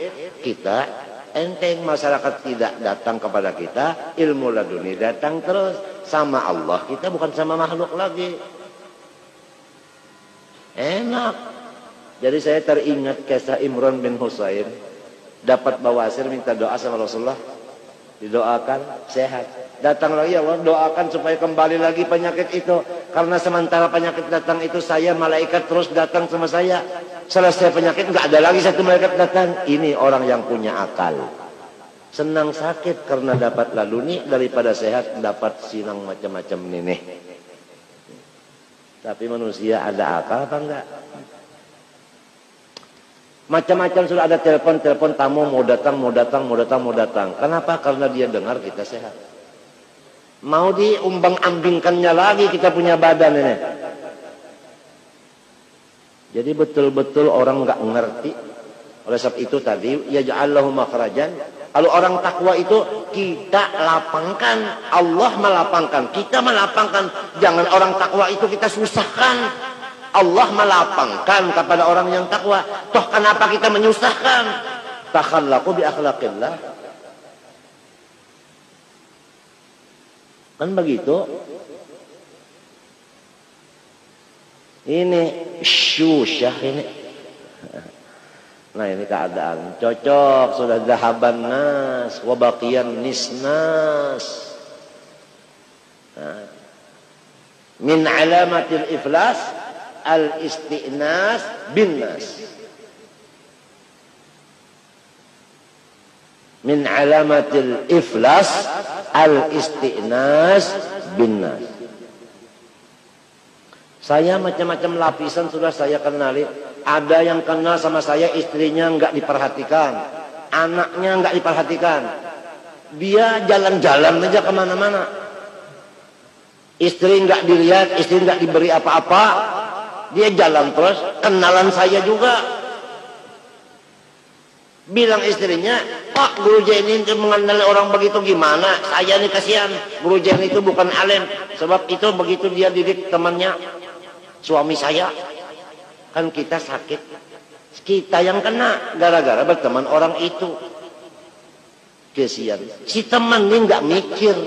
kita enteng, masyarakat tidak datang kepada kita, ilmu laduni datang terus. Sama Allah kita bukan sama makhluk lagi. Enak. Jadi saya teringat kisah Imran bin Husain. Dapat bawasir minta doa sama Rasulullah. Didoakan sehat. Datang lagi ya Allah, doakan supaya kembali lagi penyakit itu. Karena sementara penyakit datang itu saya, malaikat terus datang sama saya. Selesai penyakit enggak ada lagi satu malaikat datang. Ini orang yang punya akal. Senang sakit karena dapat laluni daripada sehat dapat sinang macam-macam ini. Tapi manusia ada akal apa enggak? Macam-macam sudah ada telepon tamu mau datang. Kenapa? Karena dia dengar kita sehat. Mau diumbang-ambingkannya lagi kita punya badan ini. Jadi betul-betul orang enggak ngerti. Oleh sebab itu tadi yaj'allahu makhrajan. Kalau orang takwa itu kita lapangkan, Allah melapangkan, kita melapangkan. Jangan orang takwa itu kita susahkan. Allah melapangkan kepada orang yang takwa. Toh kenapa kita menyusahkan? Takhallaqu bi akhlaqillah. Kan begitu. Ini syusyah ini. Nah ini keadaan. Cocok. Sudah zahaban nas. Wabaqiyan nisnas. Min alamatil iflas. Al-isti'nas bin nas. Min alamatil iflas. Al-isti'nas bin nas. Saya macam-macam lapisan sudah saya kenali. Ada yang kenal sama saya istrinya enggak diperhatikan. Anaknya enggak diperhatikan. Dia jalan-jalan aja kemana-mana. Istri enggak dilihat, istri enggak diberi apa-apa. Dia jalan terus, kenalan saya juga. Bilang istrinya, Pak Guru Jain ini mengenal orang begitu gimana? Saya nih kasihan. Guru Jain itu bukan alim. Sebab itu begitu dia didik temannya. Suami saya. Kan kita sakit. Kita yang kena. Gara-gara berteman orang itu. Kasihan. Si teman ini gak mikir.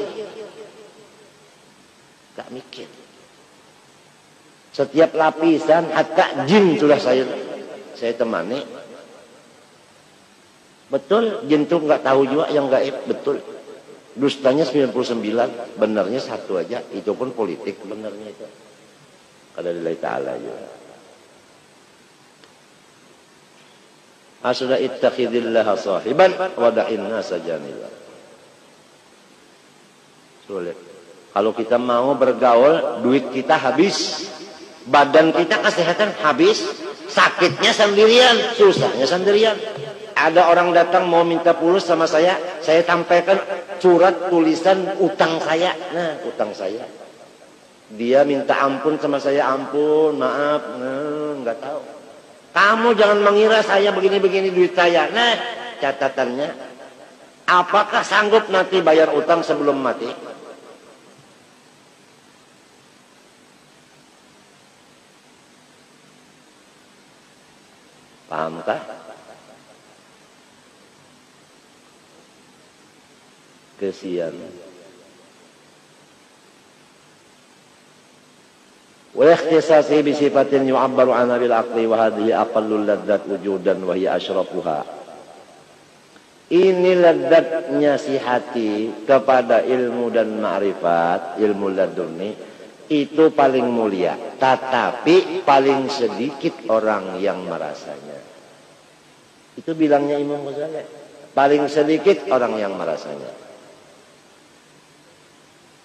Gak mikir. Setiap lapisan, hatta jin sudah saya temani. Betul, jentuk nggak tahu juga yang gaib, betul. Dustanya 99, benarnya satu aja, itu pun politik benarnya itu. Kada lillahi ta'ala juga. Asda ittakhidillah sahiban wada'in nasa janiban. Sulit. Kalau kita mau bergaul, duit kita habis, badan kita kesehatan habis, sakitnya sendirian, susahnya sendirian. Ada orang datang mau minta pulus sama saya sampaikan surat tulisan utang saya. Nah, utang saya. Dia minta ampun sama saya, ampun, maaf, nggak tahu. Kamu jangan mengira saya begini-begini duit saya. Nah, catatannya, apakah sanggup nanti bayar utang sebelum mati? Pahamkah? Kesian. Wa ikhtisasi bi sifatin yu'abbaru anha bil aqli wa hadhihi aqallul ladzat wujudan wa hiya asyrafuha. Ini ladzatnya si hati kepada ilmu dan ma'rifat, ilmu laduni itu paling mulia, tetapi paling sedikit orang yang merasanya. Itu bilangnya Imam Ghazali. Paling sedikit orang yang merasanya.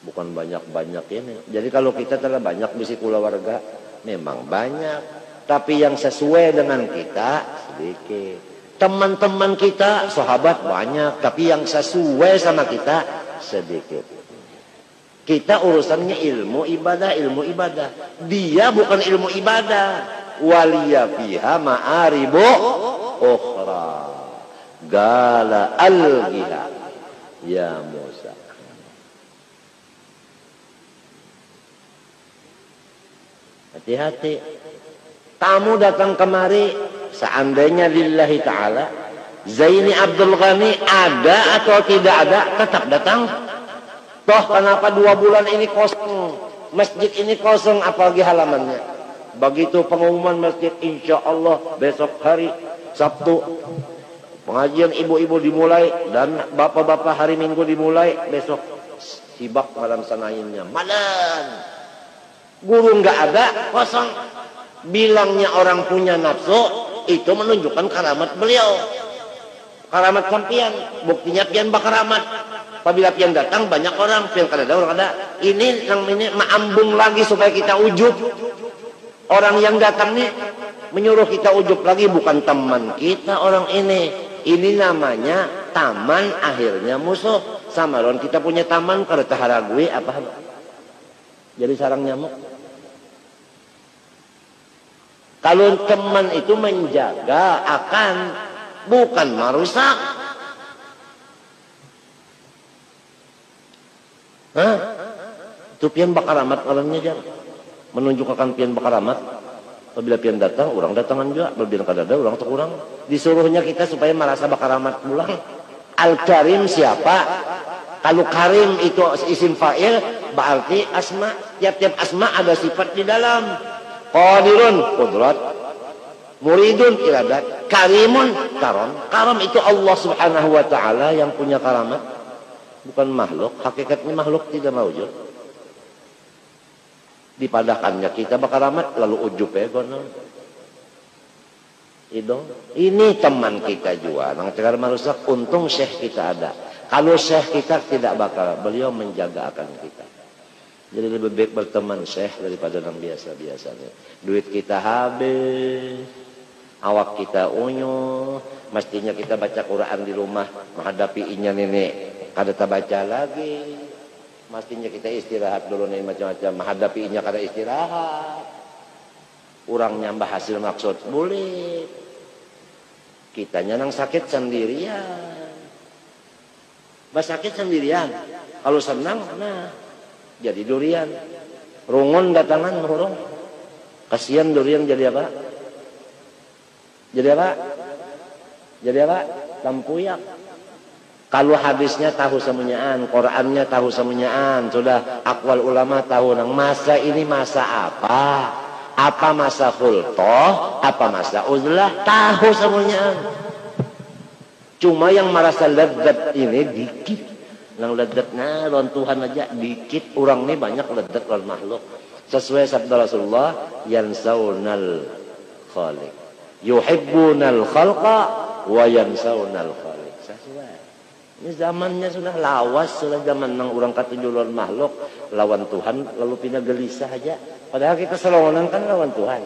Bukan banyak-banyak ini. Jadi kalau kita telah banyak bisi keluarga, memang banyak. Tapi yang sesuai dengan kita sedikit. Teman-teman kita, sahabat banyak. Tapi yang sesuai sama kita sedikit. Kita urusannya ilmu ibadah. Dia bukan ilmu ibadah. Waliya fiha ma'aribu ukhra. Gala al-giha. Ya Musa. Hati-hati. Tamu datang kemari, seandainya lillahi ta'ala, Zaini Abdul Ghani ada atau tidak ada, tetap datang. Toh kenapa 2 bulan ini kosong, masjid ini kosong, apalagi halamannya. Begitu pengumuman masjid, insya Allah besok hari Sabtu, pengajian ibu-ibu dimulai, dan bapak-bapak hari Minggu dimulai, besok sibak malam sanainnya. Malam. Guru nggak ada, kosong. Bilangnya orang punya nafsu, itu menunjukkan karamat beliau. Karamat sampian, buktinya pian bakaramat. Apabila pian datang banyak orang, pian kada ada orang ada. Ini ma'ambung lagi supaya kita ujub. Orang yang datang nih menyuruh kita ujub lagi, bukan teman kita orang ini. Ini namanya taman akhirnya musuh. Sama orang kita punya taman kada taharagui apa? Jadi sarang nyamuk. Kalau teman itu menjaga akan, bukan merusak. Hah? Itu pian bakaramat alamnya jam. Menunjukkan pian bakaramat. Apabila pian datang, orang datangan juga. Apabila kada ada, orang terkurang. Disuruhnya kita supaya merasa bakaramat pulang. Al-Karim siapa? Kalau Karim itu isim fa'il, berarti asma. Tiap-tiap asma ada sifat di dalam. Qadirun, qudrat. Muridun, iradat. Karimun, karam. Karam itu Allah subhanahu wa ta'ala yang punya karamat. Bukan makhluk. Hakikatnya makhluk tidak mawujud. Dipadakannya kita bakaramat, lalu ujub ya. Ini teman kita juga. Nang cakar marusak, untung syekh kita ada. Kalau syekh kita tidak bakal, beliau menjaga akan kita. Jadi lebih baik berteman syekh daripada yang biasa-biasanya. Duit kita habis, awak kita unyu, mestinya kita baca Quran di rumah, menghadapi inya nenek, kada baca lagi. Mestinya kita istirahat dulu nih macam-macam, menghadapi inya kada istirahat. Urang nyambah hasil maksud boleh. Kitanya nang sakit sendirian. Sakit sendirian. Kalau senang, nah. Jadi durian. Rungun datangan merurung. Kasihan durian jadi apa? Jadi apa? Jadi apa? Lampuyak. Kalau hadisnya tahu semuanyaan, Qurannya tahu semuanyaan, sudah akwal ulama tahu nang masa ini masa apa? Apa masa khultoh? Apa masa uzlah? Tahu semuanyaan. Cuma yang merasa lezat ini dikit. Yang lezatnya lawan Tuhan aja dikit. Orang ini banyak lezat lawan makhluk. Sesuai sabda Rasulullah, yansaunal khaliq. Yuhibbunal khalqa wa yansaunal khaliq. Sesuai. Ini zamannya sudah lawas, sudah zaman nang orang katujuh lawan makhluk, lawan Tuhan lalu pindah gelisah aja. Padahal kita serongonan kan lawan Tuhan.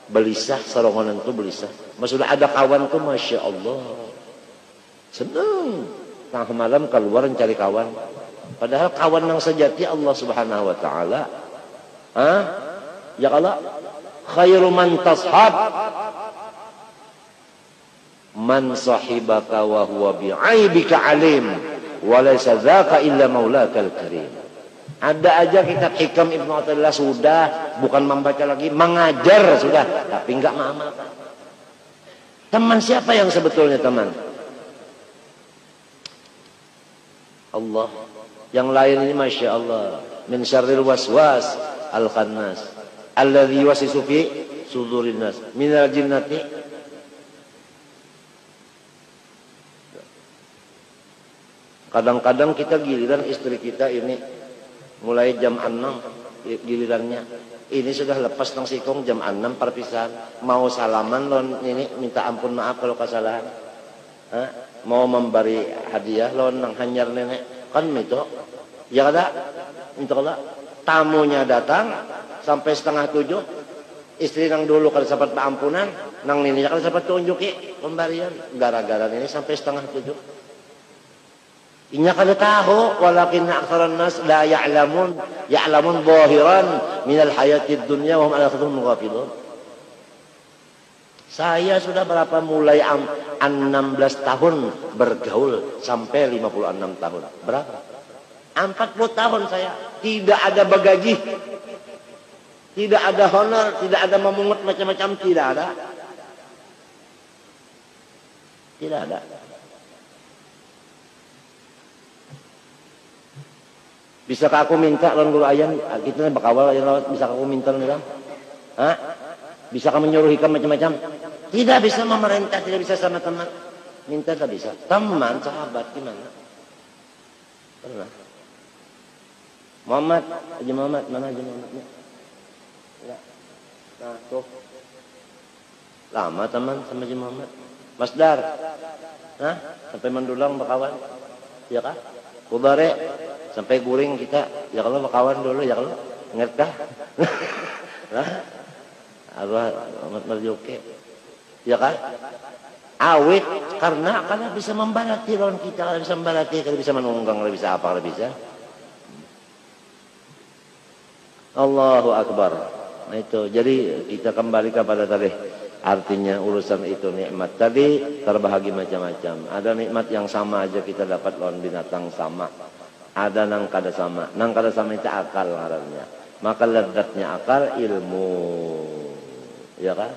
Belisah, serongonan itu belisah. Sudah ada kawan tuh, Masya Allah. Senang. Tengah malam keluar mencari kawan. Padahal kawan yang sejati Allah Subhanahu wa taala. Ya kalau khairu man tashab man sahibaka wa huwa bi'aibika alim wa laysa dzaka illa maulakal karim. Ada aja kitab Hikam Ibnu Athaillah sudah, bukan membaca lagi, mengajar sudah, tapi enggak mengamalkan. Teman siapa yang sebetulnya teman? Allah. Yang lain ini Masya Allah, min syarril waswas al-khannas alladzi yuwaswisu fi sudurin nas minal jinnati. Kadang-kadang kita giliran istri kita ini mulai jam 6 gilirannya. Ini sudah lepas nang sikong jam 6 perpisahan. Mau salaman lon ini minta ampun maaf kalau kesalahan. Mau memberi hadiah lon nang hanyar nenek. Kan itu. Ya kada? Minta kada. Tamunya datang sampai 6:30. Istri nang dulu kada sempat ampunan, nang ini kada sempat tunjuki pemberian. Gara-gara ini sampai 6:30. Inya kada tahu, walakin aktsaran nas la ya'lamun zahiran minal hayatid dunya wa hum 'an akhirihim ghafilun. Saya sudah berapa mulai 16 tahun bergaul sampai 56 tahun. Berapa? 40 tahun saya tidak ada bagaji. Tidak ada honor, tidak ada memungut macam-macam, tidak ada. Tidak ada. Bisakah aku minta lawan guru ayam kita bakawal yang lawat, bisa aku minta nih, bisa kamu menyuruh hikam macam-macam? Tidak bisa memerintah, tidak bisa sama teman. Minta tak bisa. Teman, sahabat gimana? Pernah. Muhammad, Haji Muhammad, mana Haji Muhammadnya? Ya. Nah, tuh. Lama teman sama Haji Muhammad. Mas Dar. Sampai mendulang bakawan. Ya kah? Kubare sampai guring kita, ya kalau kawan dulu ya kalau ngerti Allah Ahmad Marjoke ya kan awet karena bisa membarati lawan kita, kalau bisa membarati, kalau bisa menunggang, kalau bisa apa, kalau bisa. Allahu Akbar. Nah itu, jadi kita kembali kepada tadi artinya urusan itu nikmat tadi terbahagi macam-macam. Ada nikmat yang sama aja kita dapat lawan binatang sama. Ada nang kada sama. Nang kada sama itu akal ngarannya. Maka lezatnya akal ilmu. Ya kan?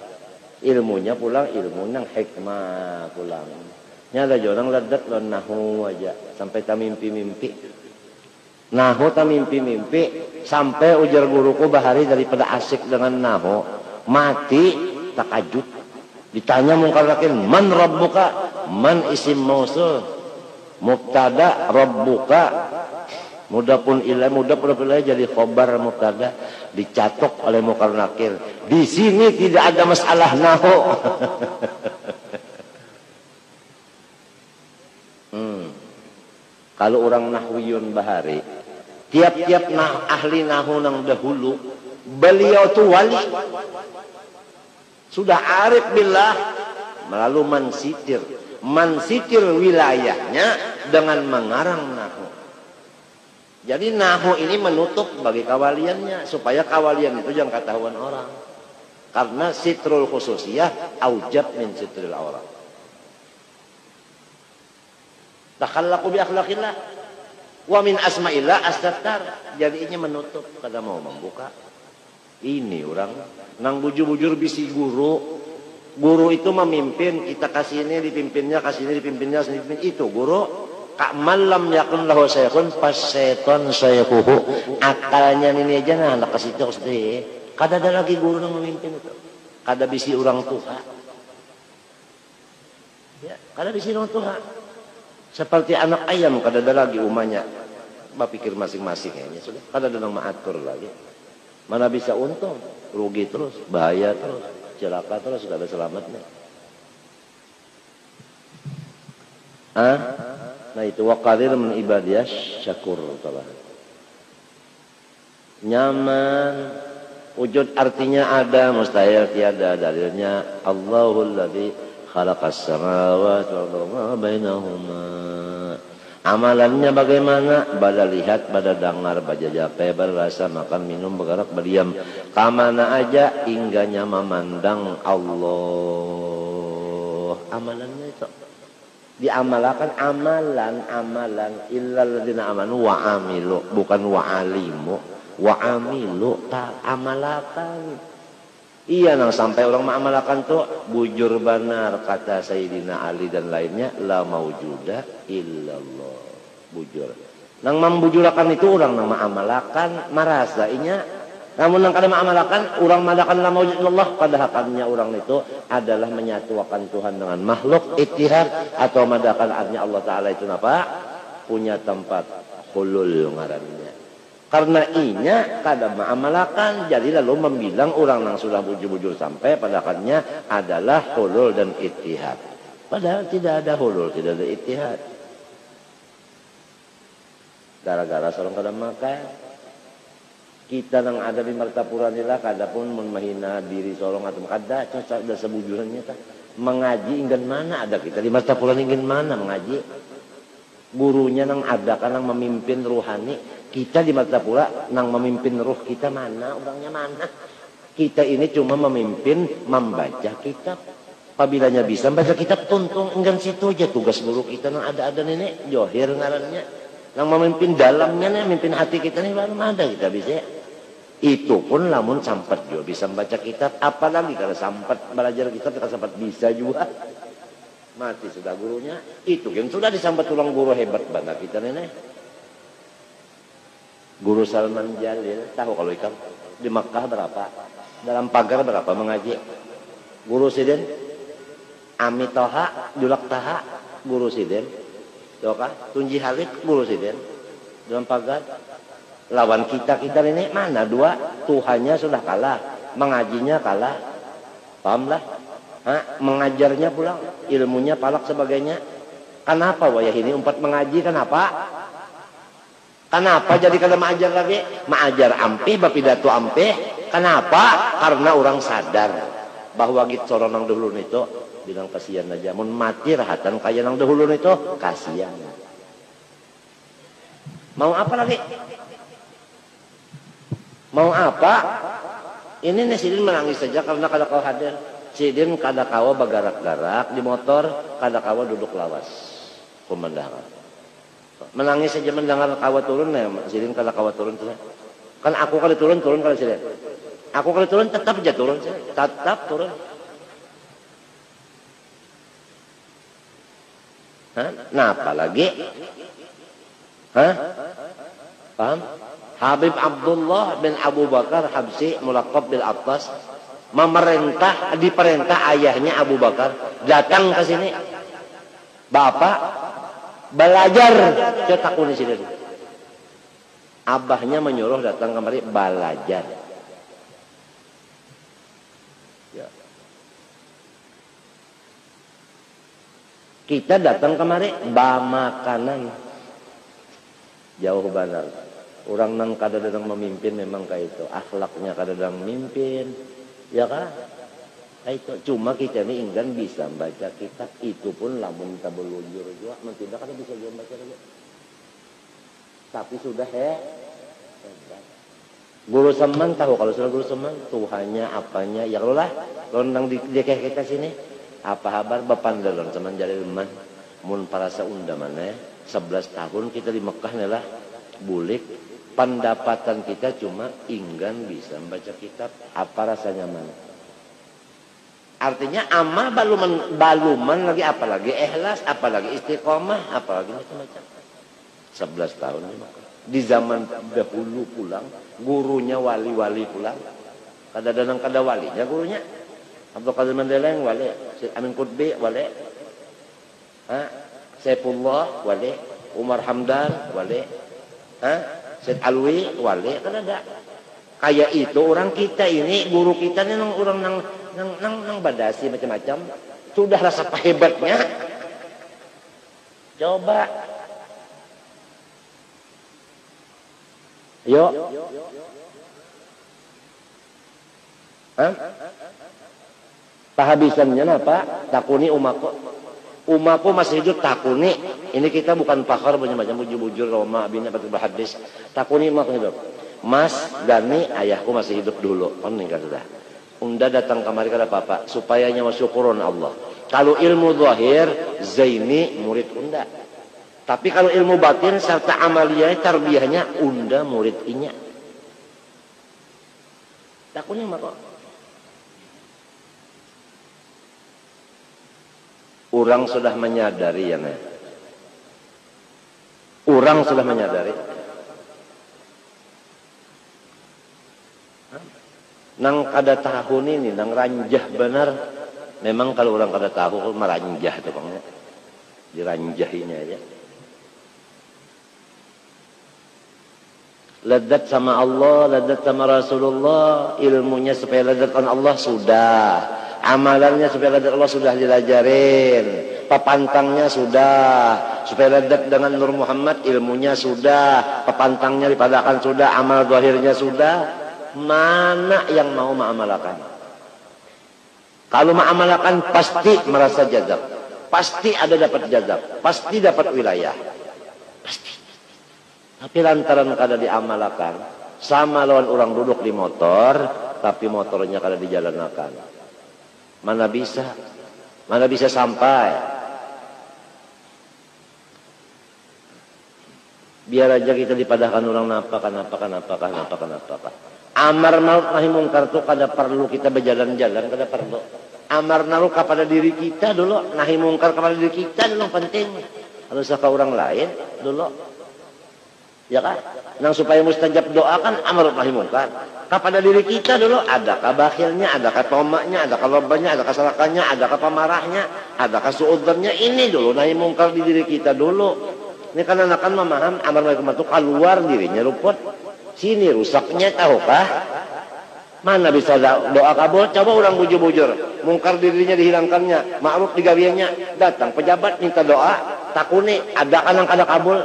Ilmunya pulang ilmu nang hikmah pulang. Nya ada orang lezat lawan nahu aja sampai ta mimpi-mimpi. Nahu ta mimpi-mimpi sampai ujar guruku bahari daripada asik dengan nahu, mati takajud. Ditanya mungkar nakir, man rabbuka? Man isim mausul. Mubtada rabbuka. Mudah pun jadi khobar mubtada, dicatok oleh mungkar nakir. Di sini tidak ada masalah nahu. Kalau orang nahwiyun bahari, tiap-tiap ahli nahu nang dahulu, beliau tu wali. Sudah arif billah, lalu mensitir wilayahnya dengan mengarang nahu. Jadi nahu ini menutup bagi kawaliannya supaya kawalian itu jangan ketahuan orang. Karena sitrul khususiyah aujab min sitril aurat. Takhallaku bi akhlaqillah wa min asma'illah astattar. Jadi ini menutup kada mau membuka. Ini orang nang bujur-bujur bisi guru. Guru itu memimpin, kita kasih ini dipimpinnya, kasih ini dipimpinnya, itu guru. Kak malam yakun lahu syekhun pas seton syekhuhu. Akalnya ini aja nah anak kasih itu kada ada lagi guru yang memimpin itu. Kada bisi orang tua. Ya, kada bisi Tuhan. Seperti anak ayam kada ada lagi umahnya. Bapikir masing-masing ya sudah. Kada ada nang maatur lagi. Mana bisa untung, rugi terus, bahaya terus, celaka terus, kada selamatnya. Nah itu waqadir min ibadiyah syakur telah. Nyaman, wujud artinya ada, mustahil tiada. Dalilnya Allahul ladzi khalaqas samawati wal arda bainahuma. Amalannya bagaimana? Pada lihat, pada dengar, pada jape, berrasa, makan, minum, bergerak, berdiam. Kamana aja hingganya memandang Allah. Amalannya itu diamalkan, amalan illal ladzina amanu wa amilu, bukan wa alimu, wa amilu, tak amalakan. Iya nang sampai orang mengamalkan tuh bujur benar kata Sayyidina Ali dan lainnya la maujuda illallah. Bujur. Nang membujurakan itu orang nang mengamalkan marasainya. Namun nang kada mengamalkan orang madakan la maujud illallah, padahalnya orang itu adalah menyatukan Tuhan dengan makhluk ittihad atau madakan artinya Allah taala itu apa? Punya tempat hulul ngarannya. Karena inya kada mengamalkan, jadi lalu membilang orang yang sudah bujur-bujur sampai padahalnya adalah hulul dan ittihad. Padahal tidak ada hulul, tidak ada ittihad. Gara-gara seorang kada makan, kita yang ada di Martapura inilah kada pun menghina diri seorang atau kada cocok ada sebujurannya tak. Mengaji ingin mana ada kita di Martapura ingin mana mengaji? Gurunya nang ada kan nang memimpin ruhani. Kita di Martapura nang memimpin ruh kita mana, orangnya mana. Kita ini cuma memimpin membaca kitab. Apabila bisa membaca kitab tuntung enggan situ aja tugas guru kita nang ada nenek Johir ngarannya. Nang memimpin dalamnya nih, memimpin hati kita nih baru ada kita bisa. Itu pun lamun sampai juga bisa membaca kitab, apalagi kalau sampai belajar kitab kita sempat bisa juga. Mati sudah gurunya, itu kan sudah disambat tulang guru hebat banget kita nenek. Guru Salman Jalil, tahu kalau ikan di Makkah berapa? Dalam pagar berapa mengaji? Guru Sidin, Ami Toha, Julak Taha, Guru Sidin, Toka, Tunji Halid, Guru Sidin. Dalam pagar, lawan kita ini mana dua? Tuhannya sudah kalah, mengajinya kalah, paham lah? Mengajarnya pulang, ilmunya palak sebagainya. Kenapa wayah ini umpat mengaji? Kenapa? Kenapa jadi kada mengajar lagi? Mengajar ampih, bapidato ampih. Kenapa? Karena orang sadar bahwa gitu orang nang dahulu itu bilang kasihan aja. Mun mati rahatan kaya nang dahulu itu kasihan. Mau apa lagi? Mau apa? Ini nih Sidin menangis saja karena kada kau hadir. Sidin kada kawa bagarak-garak di motor, kada kawa duduk lawas pemandangan. Menangis saja mendengar kawa turun ya, Sidin kada kawa turun saja. Kan aku kali turun kali Sidin. Aku kali turun tetap aja turun, tetap turun. Nah apalagi? Paham? Habib Abdullah bin Abu Bakar Habsi mulaqab bil Attas diperintah ayahnya Abu Bakar datang ke sini. Bapak belajar cetak di sini. Abahnya menyuruh datang kemari belajar. Ya. Kita datang kemari makanan. Jauh benar. Orang nang kadang-kadang memimpin memang kayak itu. Akhlaknya kadang-kadang memimpin. Ya kan? Itu cuma kita ini enggan bisa baca kitab, itu pun lamun kita belujur juga tidak kan bisa juga baca lagi. Tapi sudah Guru Seman tahu kalau sudah Guru Seman Tuhannya apanya ya kalau lah nang di kita sini apa kabar bapandelon Seman Jalil man mun parasa unda mana 11 tahun kita di Mekah lah bulik pendapatan kita cuma enggan bisa membaca kitab apa rasanya mana. Artinya amal baluman lagi apalagi ikhlas, apalagi istiqomah, apalagi macam-macam. 11 tahun di zaman dahulu pulang, gurunya wali-wali pulang. Kada walinya gurunya. Abdul Qadir Mandela yang wali, Amin Qutbi wali. Saifullah wali, Umar Hamdan wali, Syed Alwi wali, kan ada. Kayak itu orang kita ini, guru kita ini orang nang badasi macam-macam. Sudah rasa hebatnya. Coba. Yuk. Pahabisannya apa? Takuni umaku. Umaku masih hidup takuni. Ini kita bukan pakar macam-macam bujur-bujur Roma bina batul hadis. Takuni umaku hidup. Mas Dani ayahku masih hidup dulu. Meninggal sudah. Unda datang kemari kata papa supaya nyawa syukuron Allah. Kalau ilmu zahir Zaini murid unda. Tapi kalau ilmu batin serta amaliyah tarbiyahnya unda murid inya. Takuni umaku. Orang sudah menyadari ya, nih. Orang sudah menyadari. Nang kada tahun ini, nang ranjah benar. Memang kalau orang kada tahu, meranjah tuh bang. Diranjahinya aja. Ladat sama Allah, ladat sama Rasulullah. Ilmunya supaya ladat on Allah sudah. Amalannya supaya ladat Allah sudah dilajarin. Papantangnya sudah. Supaya ladat dengan Nur Muhammad ilmunya sudah. Papantangnya dipadakan sudah. Amal zahirnya sudah. Mana yang mau mengamalkan? Kalau mengamalkan pasti merasa jazab. Pasti ada dapat jazab. Pasti dapat wilayah. Pasti. Tapi lantaran kada diamalkan. Sama lawan orang duduk di motor. Tapi motornya kada dijalankan. Mana bisa? Mana bisa sampai? Biar aja kita dipadahkan orang napa. Amar ma'ruf nahi mungkar itu kada perlu kita berjalan-jalan, kada perlu. Amar ma'ruf kepada diri kita dulu, nahi mungkar kepada diri kita dulu penting. Kalau ke orang lain dulu. Ya kan? Nang supaya mustajab doa kan amar ma'ruf nahi mungkar. Kepada diri kita dulu, adakah bakhilnya, adakah tomaknya, adakah lobanya, adakah salakannya, adakah pemarahnya, adakah suudzannya, ini dulu nahi mungkar di diri kita dulu. Ini kan anak-anak memaham amar ma'ruf itu keluar dirinya luput. Sini rusaknya tahukah? Mana bisa doa kabul? Coba orang bujur-bujur. Mungkar dirinya dihilangkannya. Ma'ruf digawiannya. Datang pejabat minta doa. Takuni. Ada kan yang kada kabul?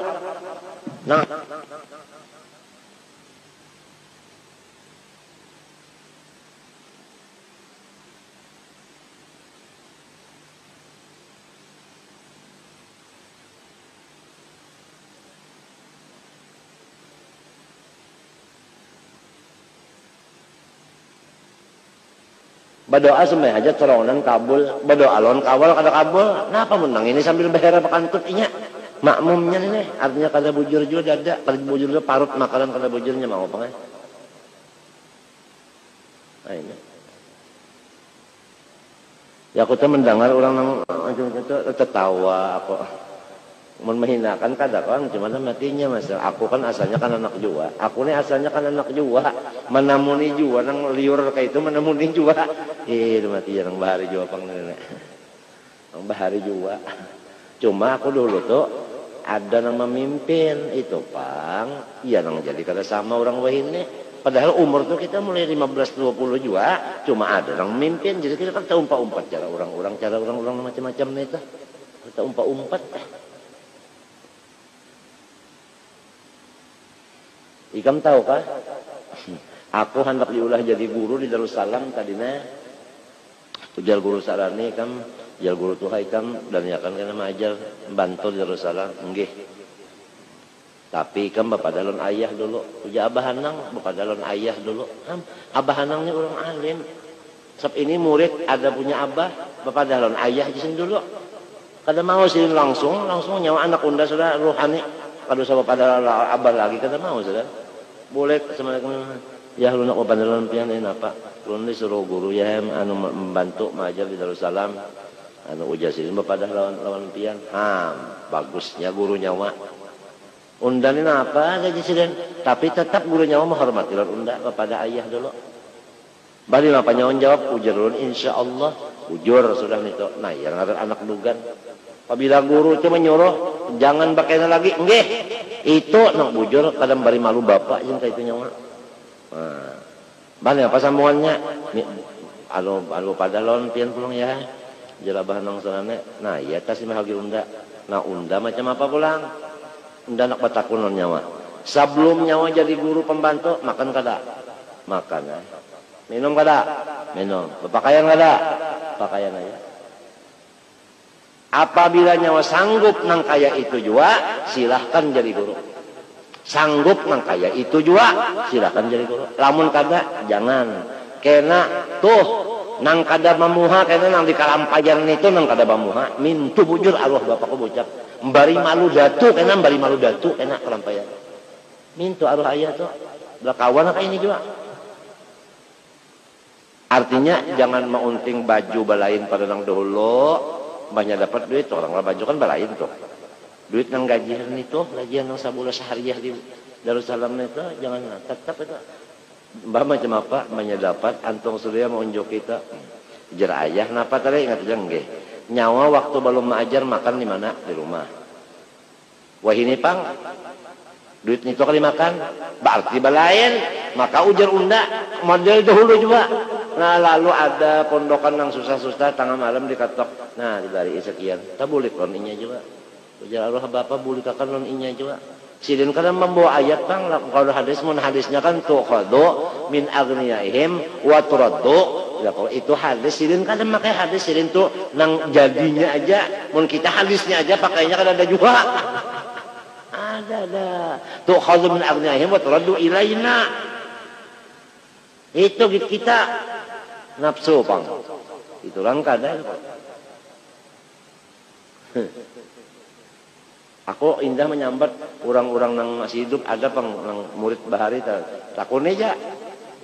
Nah. Berdoa semuanya aja teronan kabul, berdoa lon kawal kada kabul. Kenapa menang ini sambil behera pakantut inya? Makmumnya nih, artinya kada bujur juga dada, kada bujur juga parut makanan kada bujurnya mau apa kan? Nah ini. Ya aku tuh mendengar orang nang itu tertawa aku. Menghinakan kada kan cuma matinya mas. Aku kan asalnya kan anak jua. Aku nih asalnya kan anak jua. Menamuni jua nang liur kayak itu menamuni jua. Mati ya nang bahari jua pang nenek. Nang bahari jua. Cuma aku dulu tuh ada nang memimpin itu pang. Iya nang jadi kada sama orang wahine. Padahal umur tuh kita mulai 15-20 jua. Cuma ada nang memimpin. Jadi kita kan tahu umpat-umpat cara orang-orang macam-macam itu. Kita umpat-umpat. Ikam tahu kah? Aku hendak diulah jadi guru di Darussalam tadinya. Ujar guru sarani ikam, ujar guru tuha ikam dan ya kan kena majar bantu di Darussalam. Nggih. Tapi ikam bapak dalon ayah dulu. Ujar abah hanang bapak dalon ayah dulu. Abah hanangnya orang alim. Sebab ini murid ada punya abah, bapak dalon ayah jisin dulu. Kada mau sih langsung nyawa anak unda sudah ruhani. Kalau sama pada abah lagi kada mau sudah. Boleh assalamualaikum ya lu nak pandalan pian ini apa lu disuruh guru ya anu membantu mengajar di Darussalam anu ujasin pada lawan pian bagusnya guru nyawa undanin apa gaji siden tapi tetap guru nyawa menghormati unda kepada ayah dulu bari apa nyawa jawab ujar ulun insyaallah ujur sudah nito nah yang ada anak dugan Apabila guru itu menyuruh jangan pakai lagi, nggih. Itu nak bujur kadang bari malu bapak jeung itu nyawa. Nah, bane apa sambungannya? Alo pada lon pian pulang ya. Jelabah nang sanane. Nah, iya tas mah hagi unda. Nah, unda macam apa pulang? Unda nak batakun non nyawa. Sebelum nyawa jadi guru pembantu, makan kada? Makan ya. Minum kada? Minum. Berpakaian kada? Pakaian aja. Apabila nyawa sanggup nang kaya itu juga, silahkan jadi guru. Sanggup nang kaya itu juga, silahkan jadi guru. Lamun kada, jangan. Kena tuh nang kada mamuha, kena nang di kalampayan itu nang kada mamuha. Mintu bujur Allah bapakku bocap. Mbari malu datu, kena mbari malu datu, kena kalampayan. Mintu aruh ayah tuh. Belakawan kayak ini juga. Artinya jangan maunting baju balain pada nang dahulu. Banyak dapat duit, orang lah baju kan balain tuh. Duit nang gajian itu, gajian nang sabulan sehariah di Darussalam itu, jangan tetap itu. Mbah macam apa, banyak dapat, antong surya mau unjuk kita. Jar ayah, napa tadi ingat aja nggih. Nyawa waktu belum mengajar makan di mana? Di rumah. Wah ini pang, duit itu kali makan, berarti balain. Maka ujar unda, model dahulu juga. Nah lalu ada pondokan yang susah-susah tengah malam dikatok. Nah dibari sekian. Tak boleh lon inya juga. Ujar Allah bapak boleh kakan lon inya juga. Sidin kadang membawa ayat bang. Kalau hadis mun hadisnya kan tuqadu min agniyaihim wa turaddu. Ya kalau itu hadis sidin kadang pakai hadis sidin tuh nang jadinya aja. Mun kita hadisnya aja pakainya kadang ada juga. Ada. Tuqadu min agniyaihim wa turaddu ilaina. Itu kita nafsu pang itu orang kadang aku indah menyambat orang-orang yang masih hidup ada pang nang murid bahari takun aja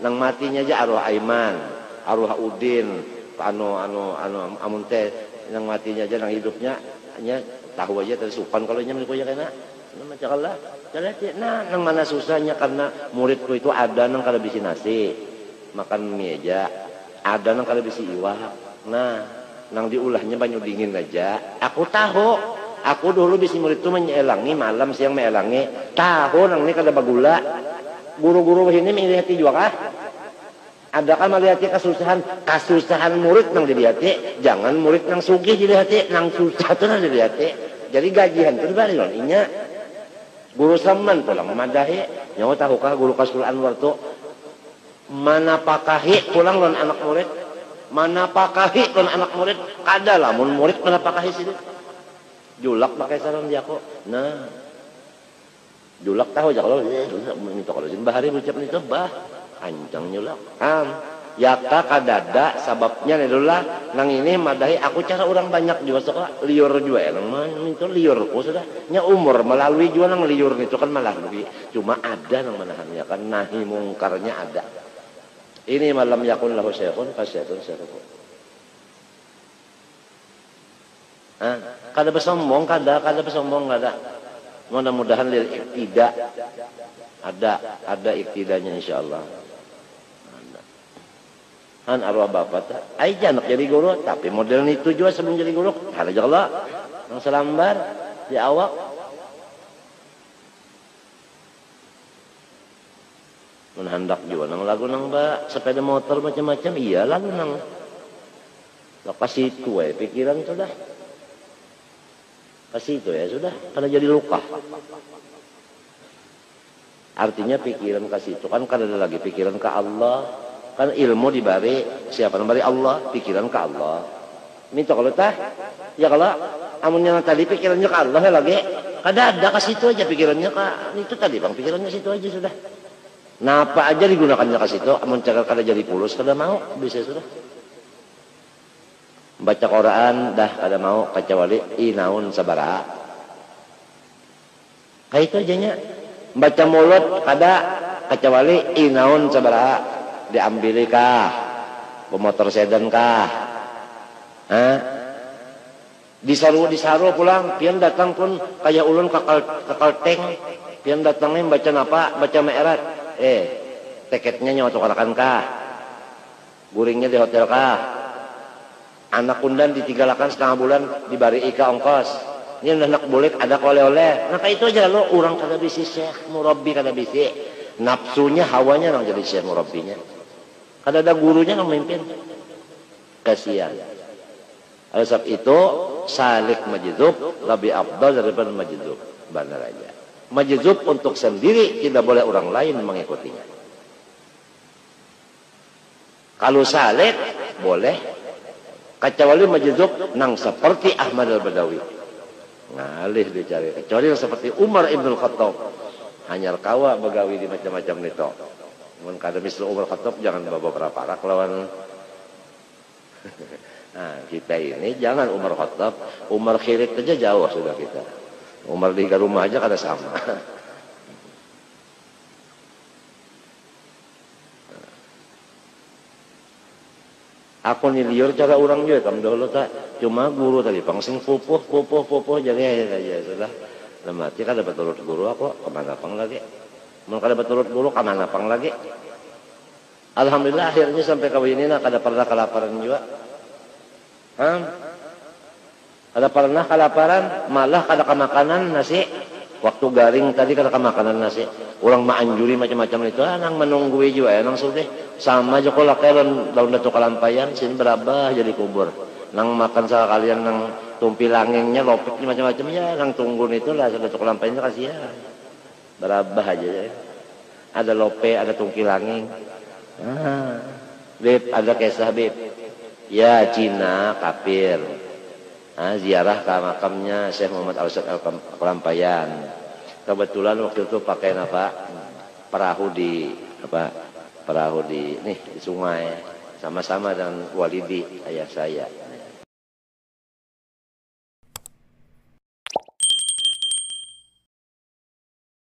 nang matinya aja arwah Aiman arwah Udin amun teh nang matinya aja nang hidupnya hanya tahu aja tersupan kalau nya milik aja kena macam Allah nah nang mana susahnya karena muridku itu ada nang kada bisi nasi makan mie aja ada nang kada bisi iwak. Nah, nang diulahnya banyak dingin aja. Aku tahu. Aku dulu bisi murid itu menyelangi malam siang melangi. Tahu nang ini kada bagula. Guru-guru ini melihat juga kah? Ada kan melihat kasusahan murid nang dilihat. Jangan murid nang sugih dilihat, nang susah tu nang dilihat. Jadi gajian tu bari lon inya. Guru saman pulang memadahi. Nyawa tahu kah guru Kasul Anwar tu mana pakahi pulang lon anak murid mana pakahi lon anak murid kada lah mun murid mana pakahi sini julak pakai sarung dia kok nah julak tahu aja kalau itu kalau jin bahari ucap itu bah ancang julak yaka kadada sababnya adalah nang ini madahi aku cara orang banyak juga sok liur juga nang itu liur kok sudah nya umur melalui juga nang liur itu kan melalui cuma ada nang menahannya kan nahi mungkarnya ada. Ini malam yakun lahu syekhun fasyatun syekhu. Kada bersombong, kada bersombong, kada. Mudah-mudahan lil iktida ada iktidanya insyaallah. Han arwah bapak tak, ai janak jadi guru, tapi model itu juga sebelum jadi guru, kada jalla. Nang selambar di awak. Hendak juga nang lagu nang sepeda motor macam-macam iya lagu nang lepas itu pikiran sudah pas itu ya sudah karena jadi luka artinya pikiran kasih itu kan ada lagi pikiran ke Allah kan ilmu dibari siapa nambari Allah pikiran ke Allah minta kalau tah ya kalau amunnya tadi pikirannya ke Allah ya lagi ada kasih itu aja pikirannya itu tadi bang pikirannya situ aja sudah. Napa aja digunakannya ke situ, amun cakal kada jadi pulus kada mau, bisa sudah. Baca Quran dah kada mau kecuali inaun sabaraha. Kayak itu aja nya. Baca mulut kada kecuali inaun sabaraha. Diambili kah? Pemotor sedan kah? Disaru pulang, pian datang pun kayak ulun kakal teng, pian datangnya baca napa? Baca me'erat. Tiketnya nyawa tukarakan kah? Guringnya di hotel kah? Anak kundan ditigalakan setengah bulan dibari ika ongkos. Ini anak bulik ada oleh-oleh. Maka itu aja lo orang kada bisi syekh murabbi kada bisi. Nafsunya hawanya nang jadi syekh murabbinya. Kada ada gurunya nang memimpin. Kasihan. Oleh sebab itu salik majdzub lebih afdal daripada majdzub. Benar aja. Majdzub untuk sendiri tidak boleh orang lain mengikutinya. Kalau salik boleh. Kecuali majdzub nang seperti Ahmad al-Badawi. Ngalih dicari. Kecuali yang seperti Umar ibn Khattab. Hanyar kawa begawi di macam-macam itu. Mun kada misal Umar Khattab jangan bawa para lawan. Nah, kita ini jangan Umar Khattab, Umar Khirik aja jauh sudah kita. Umar di rumah aja kada sama. Aku nih liur cara orang juga kam dahulu tak cuma guru tadi pangsing pupuh jadi aja sudah. Lemati kada betul guru aku kemana pang lagi. Mun kada betul guru kemana pang lagi. Alhamdulillah akhirnya sampai kawin ini kada pernah kelaparan juga. Kada pernah kelaparan, malah kada kemakanan nasi. Waktu garing tadi kada kemakanan nasi. Orang maanjuri macam-macam itu, nang menunggui juga ya, nang sudah sama aja kalau kalian daun datu kalampayan, sin berabah jadi kubur. Nang makan sama kalian nang tumpi langengnya, lopeknya macam-macam ya, nang tunggun itu lah datu kalampayan itu kasihan. Berabah aja ya. Ada lope, ada tungki langeng. Beb, ada kisah beb. Ya Cina kafir. Ziarah ke makamnya Syekh Muhammad Al-Ustadz Al-Kalampayan. Kebetulan waktu itu pakai perahu di nih di sungai sama-sama dengan Walidi ayah saya.